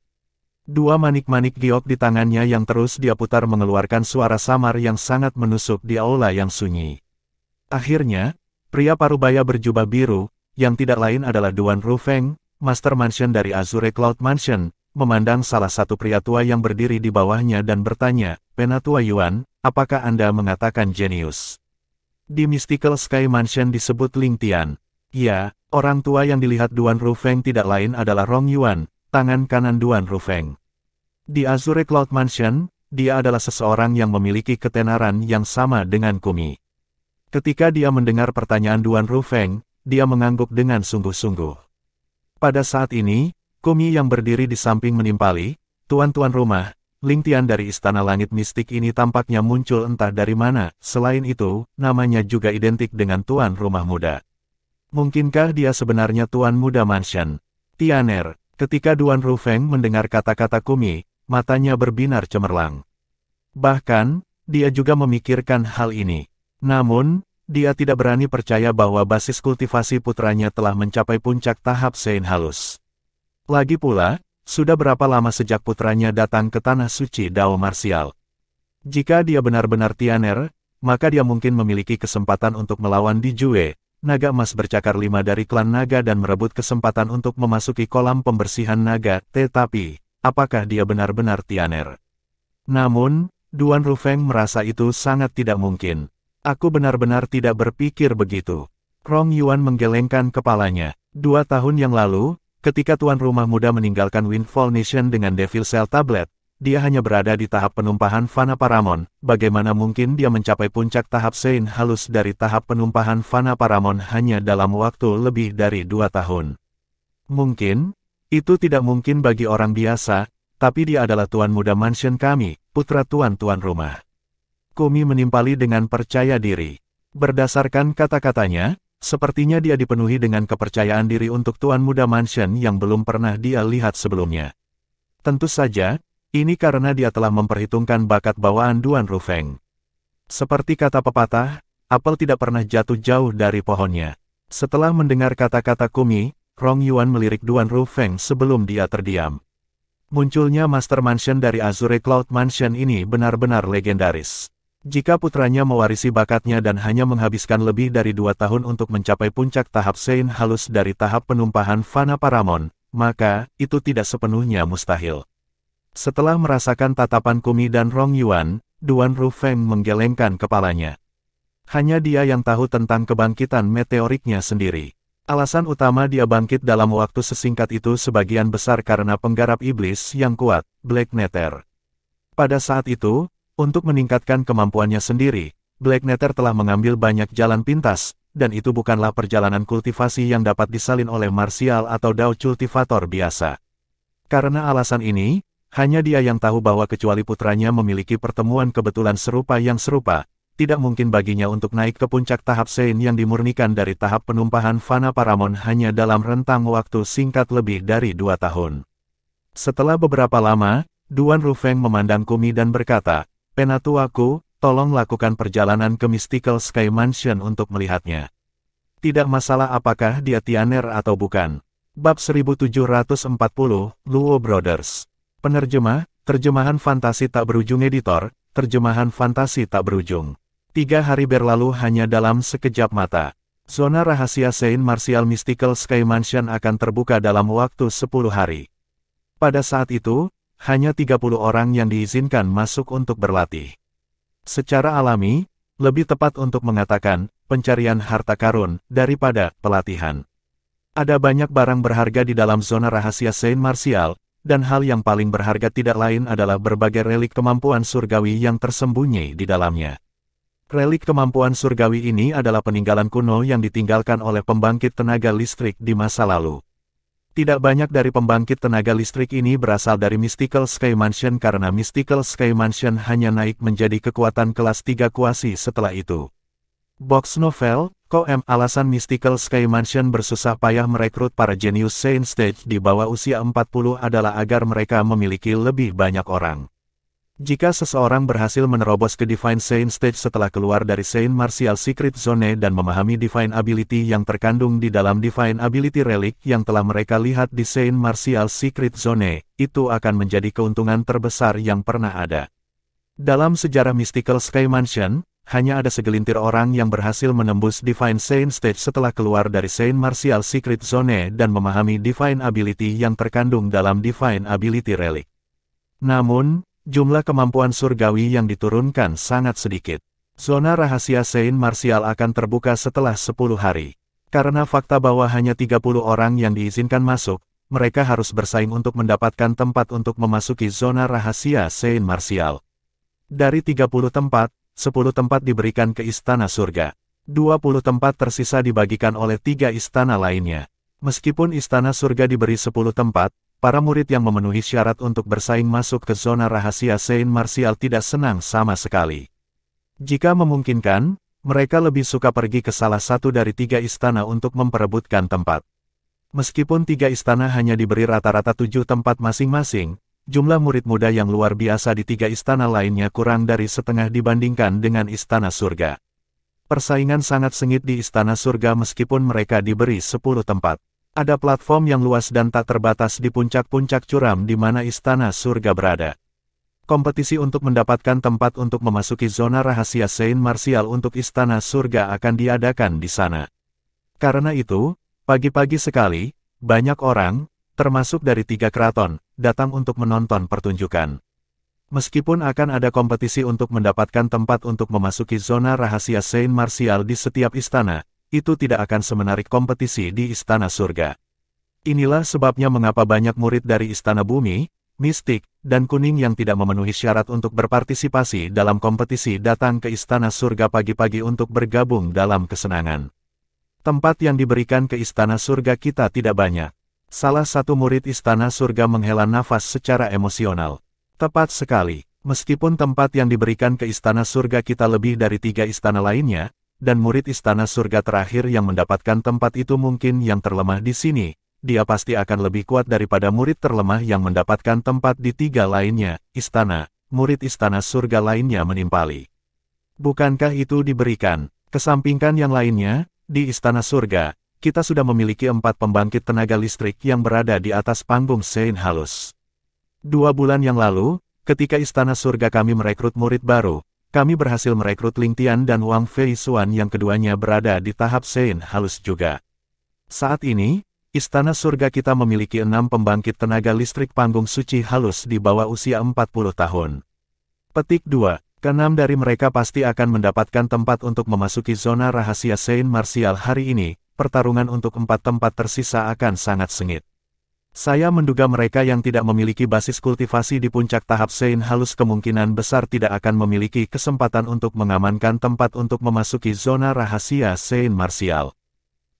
2 manik-manik giok di tangannya yang terus dia putar mengeluarkan suara samar yang sangat menusuk di aula yang sunyi. Akhirnya, pria parubaya berjubah biru, yang tidak lain adalah Duan Rufeng, Master Mansion dari Azure Cloud Mansion, memandang salah satu pria tua yang berdiri di bawahnya dan bertanya, "Penatua Yuan, apakah Anda mengatakan jenius?" Di Mystical Sky Mansion disebut Ling Tian. Ya, orang tua yang dilihat Duan Rufeng tidak lain adalah Rong Yuan, tangan kanan Duan Rufeng. Di Azure Cloud Mansion, dia adalah seseorang yang memiliki ketenaran yang sama dengan Kumi. Ketika dia mendengar pertanyaan Duan Rufeng, dia mengangguk dengan sungguh-sungguh. Pada saat ini, Kumi yang berdiri di samping menimpali, tuan-tuan rumah, Ling Tian dari Istana Langit Mistik ini tampaknya muncul entah dari mana, selain itu, namanya juga identik dengan tuan rumah muda. Mungkinkah dia sebenarnya tuan muda mansion? Tianer, ketika Duan Rufeng mendengar kata-kata Kumi, matanya berbinar cemerlang. Bahkan, dia juga memikirkan hal ini. Namun, dia tidak berani percaya bahwa basis kultivasi putranya telah mencapai puncak tahap Sein halus. Lagi pula, sudah berapa lama sejak putranya datang ke tanah suci Dao Martial? Jika dia benar-benar Tianer, maka dia mungkin memiliki kesempatan untuk melawan Di Jue, naga emas bercakar 5 dari klan naga dan merebut kesempatan untuk memasuki kolam pembersihan naga, tetapi, apakah dia benar-benar Tianer? Namun, Duan Rufeng merasa itu sangat tidak mungkin. Aku benar-benar tidak berpikir begitu. Rong Yuan menggelengkan kepalanya. 2 tahun yang lalu, ketika tuan rumah muda meninggalkan Windfall Nation dengan Devil Cell Tablet, dia hanya berada di tahap penumpahan Fana Paramon. Bagaimana mungkin dia mencapai puncak tahap Sein halus dari tahap penumpahan Fana Paramon hanya dalam waktu lebih dari 2 tahun? Mungkin, itu tidak mungkin bagi orang biasa, tapi dia adalah tuan muda mansion kami, putra tuan-tuan rumah. Kumi menimpali dengan percaya diri. Berdasarkan kata-katanya, sepertinya dia dipenuhi dengan kepercayaan diri untuk tuan muda mansion yang belum pernah dia lihat sebelumnya. Tentu saja, ini karena dia telah memperhitungkan bakat bawaan Duan Rufeng. Seperti kata pepatah, apel tidak pernah jatuh jauh dari pohonnya. Setelah mendengar kata-kata Kumi, Rong Yuan melirik Duan Rufeng sebelum dia terdiam. Munculnya Master Mansion dari Azure Cloud Mansion ini benar-benar legendaris. Jika putranya mewarisi bakatnya dan hanya menghabiskan lebih dari 2 tahun untuk mencapai puncak tahap Sein halus dari tahap penumpahan Fana Paramon, maka itu tidak sepenuhnya mustahil. Setelah merasakan tatapan Kumi dan Rong Yuan, Duan Rufeng menggelengkan kepalanya. Hanya dia yang tahu tentang kebangkitan meteoriknya sendiri. Alasan utama dia bangkit dalam waktu sesingkat itu sebagian besar karena penggarap iblis yang kuat, Black Nether. Pada saat itu, Untuk meningkatkan kemampuannya sendiri, Black Nether telah mengambil banyak jalan pintas, dan itu bukanlah perjalanan kultivasi yang dapat disalin oleh Martial atau Dao Cultivator biasa. Karena alasan ini, hanya dia yang tahu bahwa kecuali putranya memiliki pertemuan kebetulan serupa yang serupa, tidak mungkin baginya untuk naik ke puncak tahap Sein yang dimurnikan dari tahap penumpahan Fana Paramon hanya dalam rentang waktu singkat lebih dari 2 tahun. Setelah beberapa lama, Duan Rufeng memandang Kumi dan berkata, "Penatuaku, tolong lakukan perjalanan ke Mystical Sky Mansion untuk melihatnya. Tidak masalah apakah dia Tianer atau bukan." Bab 1740, Luo Brothers. Penerjemah, terjemahan fantasi tak berujung editor, terjemahan fantasi tak berujung. 3 hari berlalu hanya dalam sekejap mata. Zona rahasia Sein Martial Mystical Sky Mansion akan terbuka dalam waktu 10 hari. Pada saat itu, hanya 30 orang yang diizinkan masuk untuk berlatih. Secara alami, lebih tepat untuk mengatakan, pencarian harta karun, daripada pelatihan. Ada banyak barang berharga di dalam zona rahasia Sein Martial, dan hal yang paling berharga tidak lain adalah berbagai relik kemampuan surgawi yang tersembunyi di dalamnya. Relik kemampuan surgawi ini adalah peninggalan kuno yang ditinggalkan oleh pembangkit tenaga listrik di masa lalu. Tidak banyak dari pembangkit tenaga listrik ini berasal dari Mystical Sky Mansion karena Mystical Sky Mansion hanya naik menjadi kekuatan kelas 3 kuasi setelah itu. Box Novel, Koem. Alasan Mystical Sky Mansion bersusah payah merekrut para jenius Sein Stage di bawah usia 40 adalah agar mereka memiliki lebih banyak orang. Jika seseorang berhasil menerobos ke Divine Sein Stage setelah keluar dari Sein Martial Secret Zone dan memahami Divine Ability yang terkandung di dalam Divine Ability Relic yang telah mereka lihat di Sein Martial Secret Zone, itu akan menjadi keuntungan terbesar yang pernah ada. Dalam sejarah Mystical Sky Mansion, hanya ada segelintir orang yang berhasil menembus Divine Sein Stage setelah keluar dari Sein Martial Secret Zone dan memahami Divine Ability yang terkandung dalam Divine Ability Relic. Namun, jumlah kemampuan surgawi yang diturunkan sangat sedikit. Zona rahasia Sein Martial akan terbuka setelah 10 hari. Karena fakta bahwa hanya 30 orang yang diizinkan masuk, mereka harus bersaing untuk mendapatkan tempat untuk memasuki zona rahasia Sein Martial. Dari 30 tempat, 10 tempat diberikan ke Istana Surga. 20 tempat tersisa dibagikan oleh 3 istana lainnya. Meskipun Istana Surga diberi 10 tempat, para murid yang memenuhi syarat untuk bersaing masuk ke zona rahasia Sein Martial tidak senang sama sekali. Jika memungkinkan, mereka lebih suka pergi ke salah satu dari 3 istana untuk memperebutkan tempat. Meskipun 3 istana hanya diberi rata-rata 7 tempat masing-masing, jumlah murid muda yang luar biasa di 3 istana lainnya kurang dari setengah dibandingkan dengan Istana Surga. Persaingan sangat sengit di Istana Surga meskipun mereka diberi 10 tempat. Ada platform yang luas dan tak terbatas di puncak-puncak curam di mana Istana Surga berada. Kompetisi untuk mendapatkan tempat untuk memasuki zona rahasia Sein Martial untuk Istana Surga akan diadakan di sana. Karena itu, pagi-pagi sekali, banyak orang, termasuk dari 3 keraton, datang untuk menonton pertunjukan. Meskipun akan ada kompetisi untuk mendapatkan tempat untuk memasuki zona rahasia Sein Martial di setiap istana, itu tidak akan semenarik kompetisi di Istana Surga. Inilah sebabnya mengapa banyak murid dari Istana Bumi, Mistik, dan Kuning yang tidak memenuhi syarat untuk berpartisipasi dalam kompetisi datang ke Istana Surga pagi-pagi untuk bergabung dalam kesenangan. Tempat yang diberikan ke Istana Surga kita tidak banyak. Salah satu murid Istana Surga menghela nafas secara emosional. Tepat sekali, meskipun tempat yang diberikan ke Istana Surga kita lebih dari 3 istana lainnya, dan murid Istana Surga terakhir yang mendapatkan tempat itu mungkin yang terlemah di sini, dia pasti akan lebih kuat daripada murid terlemah yang mendapatkan tempat di 3 lainnya, istana, murid Istana Surga lainnya menimpali. Bukankah itu diberikan? Kesampingkan yang lainnya, di Istana Surga, kita sudah memiliki 4 pembangkit tenaga listrik yang berada di atas panggung Sein halus. 2 bulan yang lalu, ketika Istana Surga kami merekrut murid baru, kami berhasil merekrut Ling Tian dan Wang Fei Xuan yang keduanya berada di tahap Sein halus juga. Saat ini, Istana Surga kita memiliki 6 pembangkit tenaga listrik panggung suci halus di bawah usia 40 tahun. Petik 2. Ke-6 dari mereka pasti akan mendapatkan tempat untuk memasuki zona rahasia Sein Martial hari ini. Pertarungan untuk 4 tempat tersisa akan sangat sengit. Saya menduga mereka yang tidak memiliki basis kultivasi di puncak tahap Sein halus kemungkinan besar tidak akan memiliki kesempatan untuk mengamankan tempat untuk memasuki zona rahasia Sein marsial.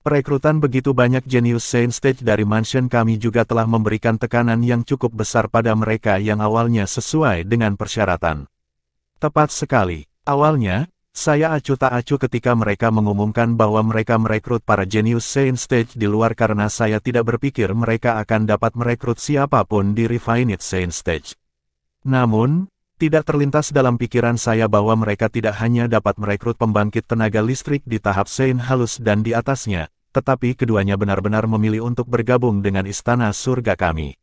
Perekrutan begitu banyak jenius Sein Stage dari mansion kami juga telah memberikan tekanan yang cukup besar pada mereka yang awalnya sesuai dengan persyaratan. Tepat sekali. Awalnya, saya acuh tak acuh ketika mereka mengumumkan bahwa mereka merekrut para jenius Sein Stage di luar karena saya tidak berpikir mereka akan dapat merekrut siapapun di Refined Sein Stage. Namun, tidak terlintas dalam pikiran saya bahwa mereka tidak hanya dapat merekrut pembangkit tenaga listrik di tahap Sein halus dan di atasnya, tetapi keduanya benar-benar memilih untuk bergabung dengan istana surga kami.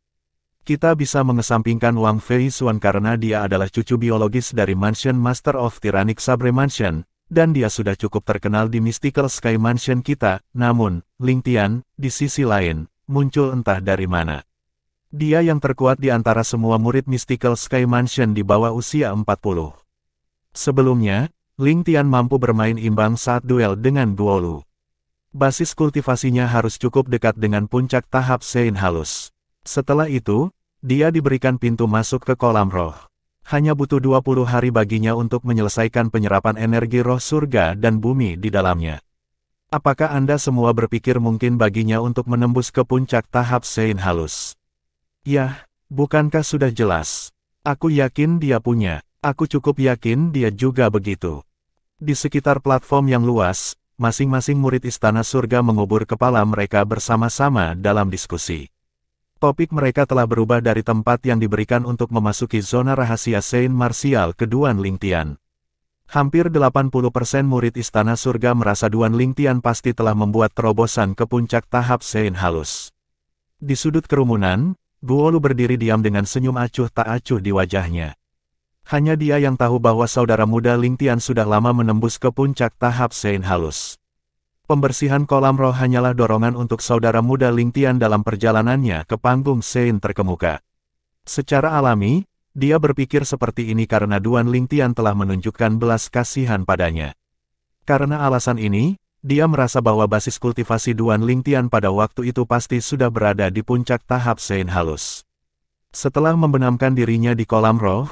Kita bisa mengesampingkan Wang Feisuan karena dia adalah cucu biologis dari Mansion Master of Tyrannic Sabre Mansion, dan dia sudah cukup terkenal di Mystical Sky Mansion kita, namun, Ling Tian, di sisi lain, muncul entah dari mana. Dia yang terkuat di antara semua murid Mystical Sky Mansion di bawah usia 40. Sebelumnya, Ling Tian mampu bermain imbang saat duel dengan Guolu. Basis kultivasinya harus cukup dekat dengan puncak tahap Sein halus. Setelah itu, dia diberikan pintu masuk ke kolam roh. Hanya butuh 20 hari baginya untuk menyelesaikan penyerapan energi roh surga dan bumi di dalamnya. Apakah Anda semua berpikir mungkin baginya untuk menembus ke puncak tahap Sein halus? Yah, bukankah sudah jelas? Aku yakin dia punya. Aku cukup yakin dia juga begitu. Di sekitar platform yang luas, masing-masing murid istana surga mengubur kepala mereka bersama-sama dalam diskusi. Topik mereka telah berubah dari tempat yang diberikan untuk memasuki zona rahasia Sein marsial ke Duan Ling Tian. Hampir 80% murid istana surga merasa Duan Ling Tian pasti telah membuat terobosan ke puncak tahap Sein halus. Di sudut kerumunan, Guolu berdiri diam dengan senyum acuh tak acuh di wajahnya. Hanya dia yang tahu bahwa saudara muda Ling Tian sudah lama menembus ke puncak tahap Sein halus. Pembersihan kolam roh hanyalah dorongan untuk saudara muda Ling Tian dalam perjalanannya ke panggung Sein terkemuka. Secara alami, dia berpikir seperti ini karena Duan Ling Tian telah menunjukkan belas kasihan padanya. Karena alasan ini, dia merasa bahwa basis kultivasi Duan Ling Tian pada waktu itu pasti sudah berada di puncak tahap Sein halus. Setelah membenamkan dirinya di kolam roh,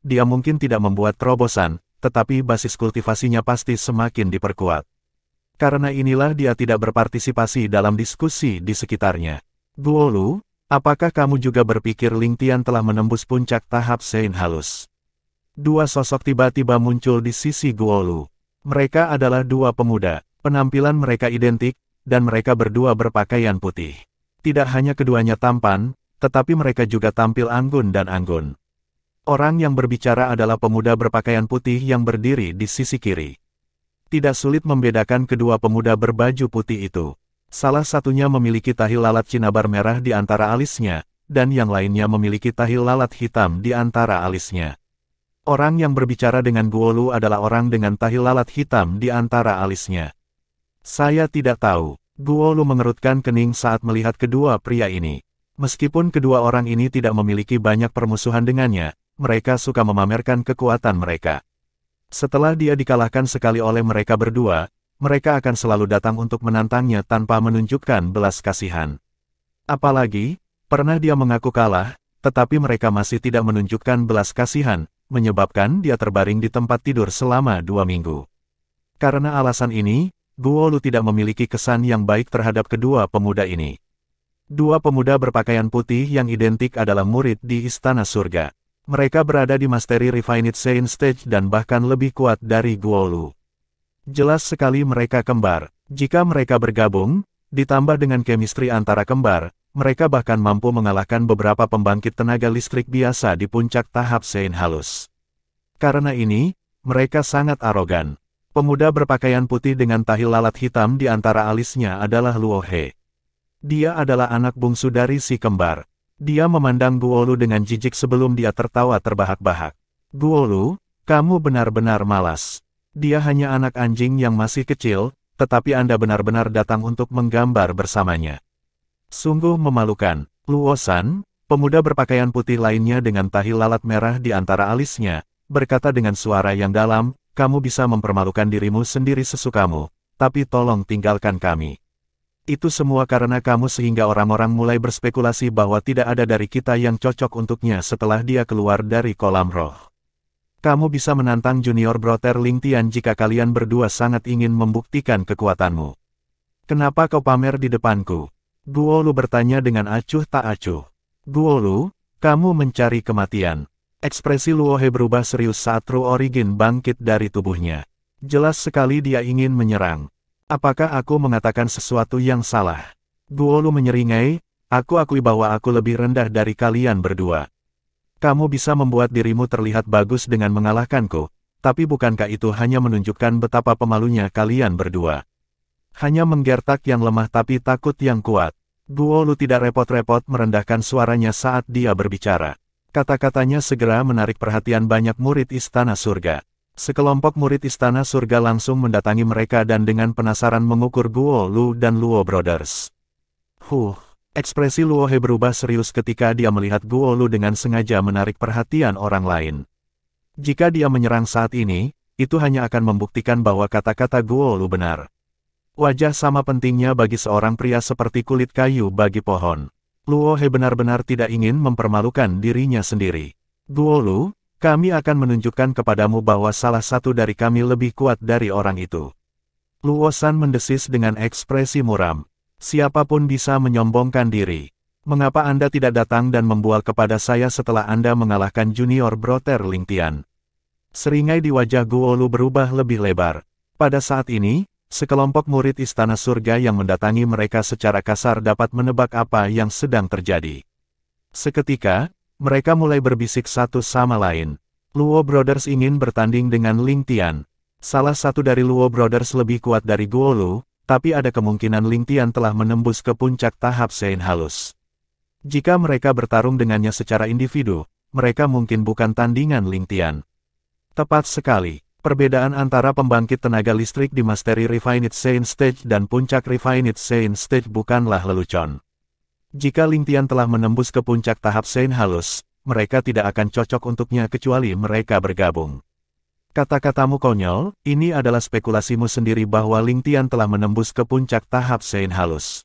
dia mungkin tidak membuat terobosan, tetapi basis kultivasinya pasti semakin diperkuat. Karena inilah dia tidak berpartisipasi dalam diskusi di sekitarnya. Guolu, apakah kamu juga berpikir Ling Tian telah menembus puncak tahap Sein halus? Dua sosok tiba-tiba muncul di sisi Guolu. Mereka adalah dua pemuda, penampilan mereka identik, dan mereka berdua berpakaian putih. Tidak hanya keduanya tampan, tetapi mereka juga tampil anggun dan anggun. Orang yang berbicara adalah pemuda berpakaian putih yang berdiri di sisi kiri. Tidak sulit membedakan kedua pemuda berbaju putih itu. Salah satunya memiliki tahi lalat cinabar merah di antara alisnya, dan yang lainnya memiliki tahi lalat hitam di antara alisnya. Orang yang berbicara dengan Guolu adalah orang dengan tahi lalat hitam di antara alisnya. Saya tidak tahu. Guolu mengerutkan kening saat melihat kedua pria ini. Meskipun kedua orang ini tidak memiliki banyak permusuhan dengannya, mereka suka memamerkan kekuatan mereka. Setelah dia dikalahkan sekali oleh mereka berdua, mereka akan selalu datang untuk menantangnya tanpa menunjukkan belas kasihan. Apalagi, pernah dia mengaku kalah, tetapi mereka masih tidak menunjukkan belas kasihan, menyebabkan dia terbaring di tempat tidur selama 2 minggu. Karena alasan ini, Guolu tidak memiliki kesan yang baik terhadap kedua pemuda ini. Dua pemuda berpakaian putih yang identik adalah murid di Istana Surga. Mereka berada di Mastery Refined Sein Stage dan bahkan lebih kuat dari Guolu. Jelas sekali mereka kembar. Jika mereka bergabung, ditambah dengan chemistry antara kembar, mereka bahkan mampu mengalahkan beberapa pembangkit tenaga listrik biasa di puncak tahap Sein halus. Karena ini, mereka sangat arogan. Pemuda berpakaian putih dengan tahi lalat hitam di antara alisnya adalah Luo He. Dia adalah anak bungsu dari si kembar. Dia memandang Guolu dengan jijik sebelum dia tertawa terbahak-bahak. Guolu, kamu benar-benar malas. Dia hanya anak anjing yang masih kecil, tetapi Anda benar-benar datang untuk menggambar bersamanya. Sungguh memalukan. Luo San, pemuda berpakaian putih lainnya dengan tahi lalat merah di antara alisnya, berkata dengan suara yang dalam, kamu bisa mempermalukan dirimu sendiri sesukamu, tapi tolong tinggalkan kami. Itu semua karena kamu sehingga orang-orang mulai berspekulasi bahwa tidak ada dari kita yang cocok untuknya setelah dia keluar dari kolam roh. Kamu bisa menantang junior brother Ling Tian jika kalian berdua sangat ingin membuktikan kekuatanmu. Kenapa kau pamer di depanku? Guo Lu bertanya dengan acuh tak acuh. Guo Lu, kamu mencari kematian. Ekspresi Luo He berubah serius saat True Origin bangkit dari tubuhnya. Jelas sekali dia ingin menyerang. Apakah aku mengatakan sesuatu yang salah? Guo Lu menyeringai, aku akui bahwa aku lebih rendah dari kalian berdua. Kamu bisa membuat dirimu terlihat bagus dengan mengalahkanku, tapi bukankah itu hanya menunjukkan betapa pemalunya kalian berdua? Hanya menggertak yang lemah tapi takut yang kuat. Guo Lu tidak repot-repot merendahkan suaranya saat dia berbicara. Kata-katanya segera menarik perhatian banyak murid Istana Surga. Sekelompok murid Istana Surga langsung mendatangi mereka dan dengan penasaran mengukur Guo Lu dan Luo Brothers. Ekspresi Luo He berubah serius ketika dia melihat Guo Lu dengan sengaja menarik perhatian orang lain. Jika dia menyerang saat ini, itu hanya akan membuktikan bahwa kata-kata Guo Lu benar. Wajah sama pentingnya bagi seorang pria seperti kulit kayu bagi pohon. Luo He benar-benar tidak ingin mempermalukan dirinya sendiri. Guo Lu, kami akan menunjukkan kepadamu bahwa salah satu dari kami lebih kuat dari orang itu. Luo San mendesis dengan ekspresi muram. Siapapun bisa menyombongkan diri. Mengapa Anda tidak datang dan membual kepada saya setelah Anda mengalahkan junior brother Ling Tian? Seringai di wajah Guo Lu berubah lebih lebar. Pada saat ini, sekelompok murid Istana Surga yang mendatangi mereka secara kasar dapat menebak apa yang sedang terjadi. Seketika, mereka mulai berbisik satu sama lain. Luo Brothers ingin bertanding dengan Ling Tian. Salah satu dari Luo Brothers lebih kuat dari Guo Lu, tapi ada kemungkinan Ling Tian telah menembus ke puncak tahap Sein halus. Jika mereka bertarung dengannya secara individu, mereka mungkin bukan tandingan Ling Tian. Tepat sekali, perbedaan antara pembangkit tenaga listrik di Mastery Refined Sein Stage dan puncak Refined Sein Stage bukanlah lelucon. Jika Ling Tian telah menembus ke puncak tahap Sein halus, mereka tidak akan cocok untuknya kecuali mereka bergabung. Kata-katamu konyol, ini adalah spekulasimu sendiri bahwa Ling Tian telah menembus ke puncak tahap Sein halus.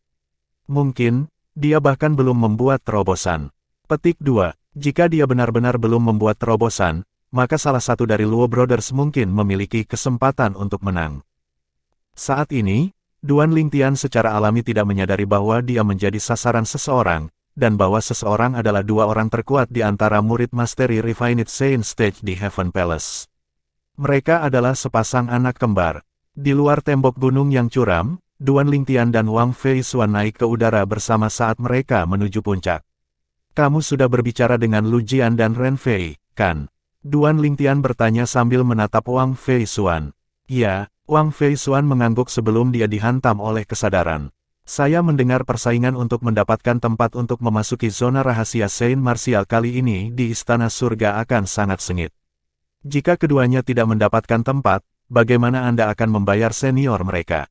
Mungkin, dia bahkan belum membuat terobosan. Petik 2. Jika dia benar-benar belum membuat terobosan, maka salah satu dari Luo Brothers mungkin memiliki kesempatan untuk menang. Saat ini, Duan Ling Tian secara alami tidak menyadari bahwa dia menjadi sasaran seseorang, dan bahwa seseorang adalah dua orang terkuat di antara murid Mastery Refined Sein Stage di Heaven Palace. Mereka adalah sepasang anak kembar. Di luar tembok gunung yang curam, Duan Ling Tian dan Wang Fei Xuan naik ke udara bersama saat mereka menuju puncak. Kamu sudah berbicara dengan Lu Jian dan Ren Fei, kan? Duan Ling Tian bertanya sambil menatap Wang Fei Xuan. Ya. Wang Fei Xuan mengangguk sebelum dia dihantam oleh kesadaran. Saya mendengar persaingan untuk mendapatkan tempat untuk memasuki zona rahasia Sein Martial kali ini di Istana Surga akan sangat sengit. Jika keduanya tidak mendapatkan tempat, bagaimana Anda akan membayar senior mereka?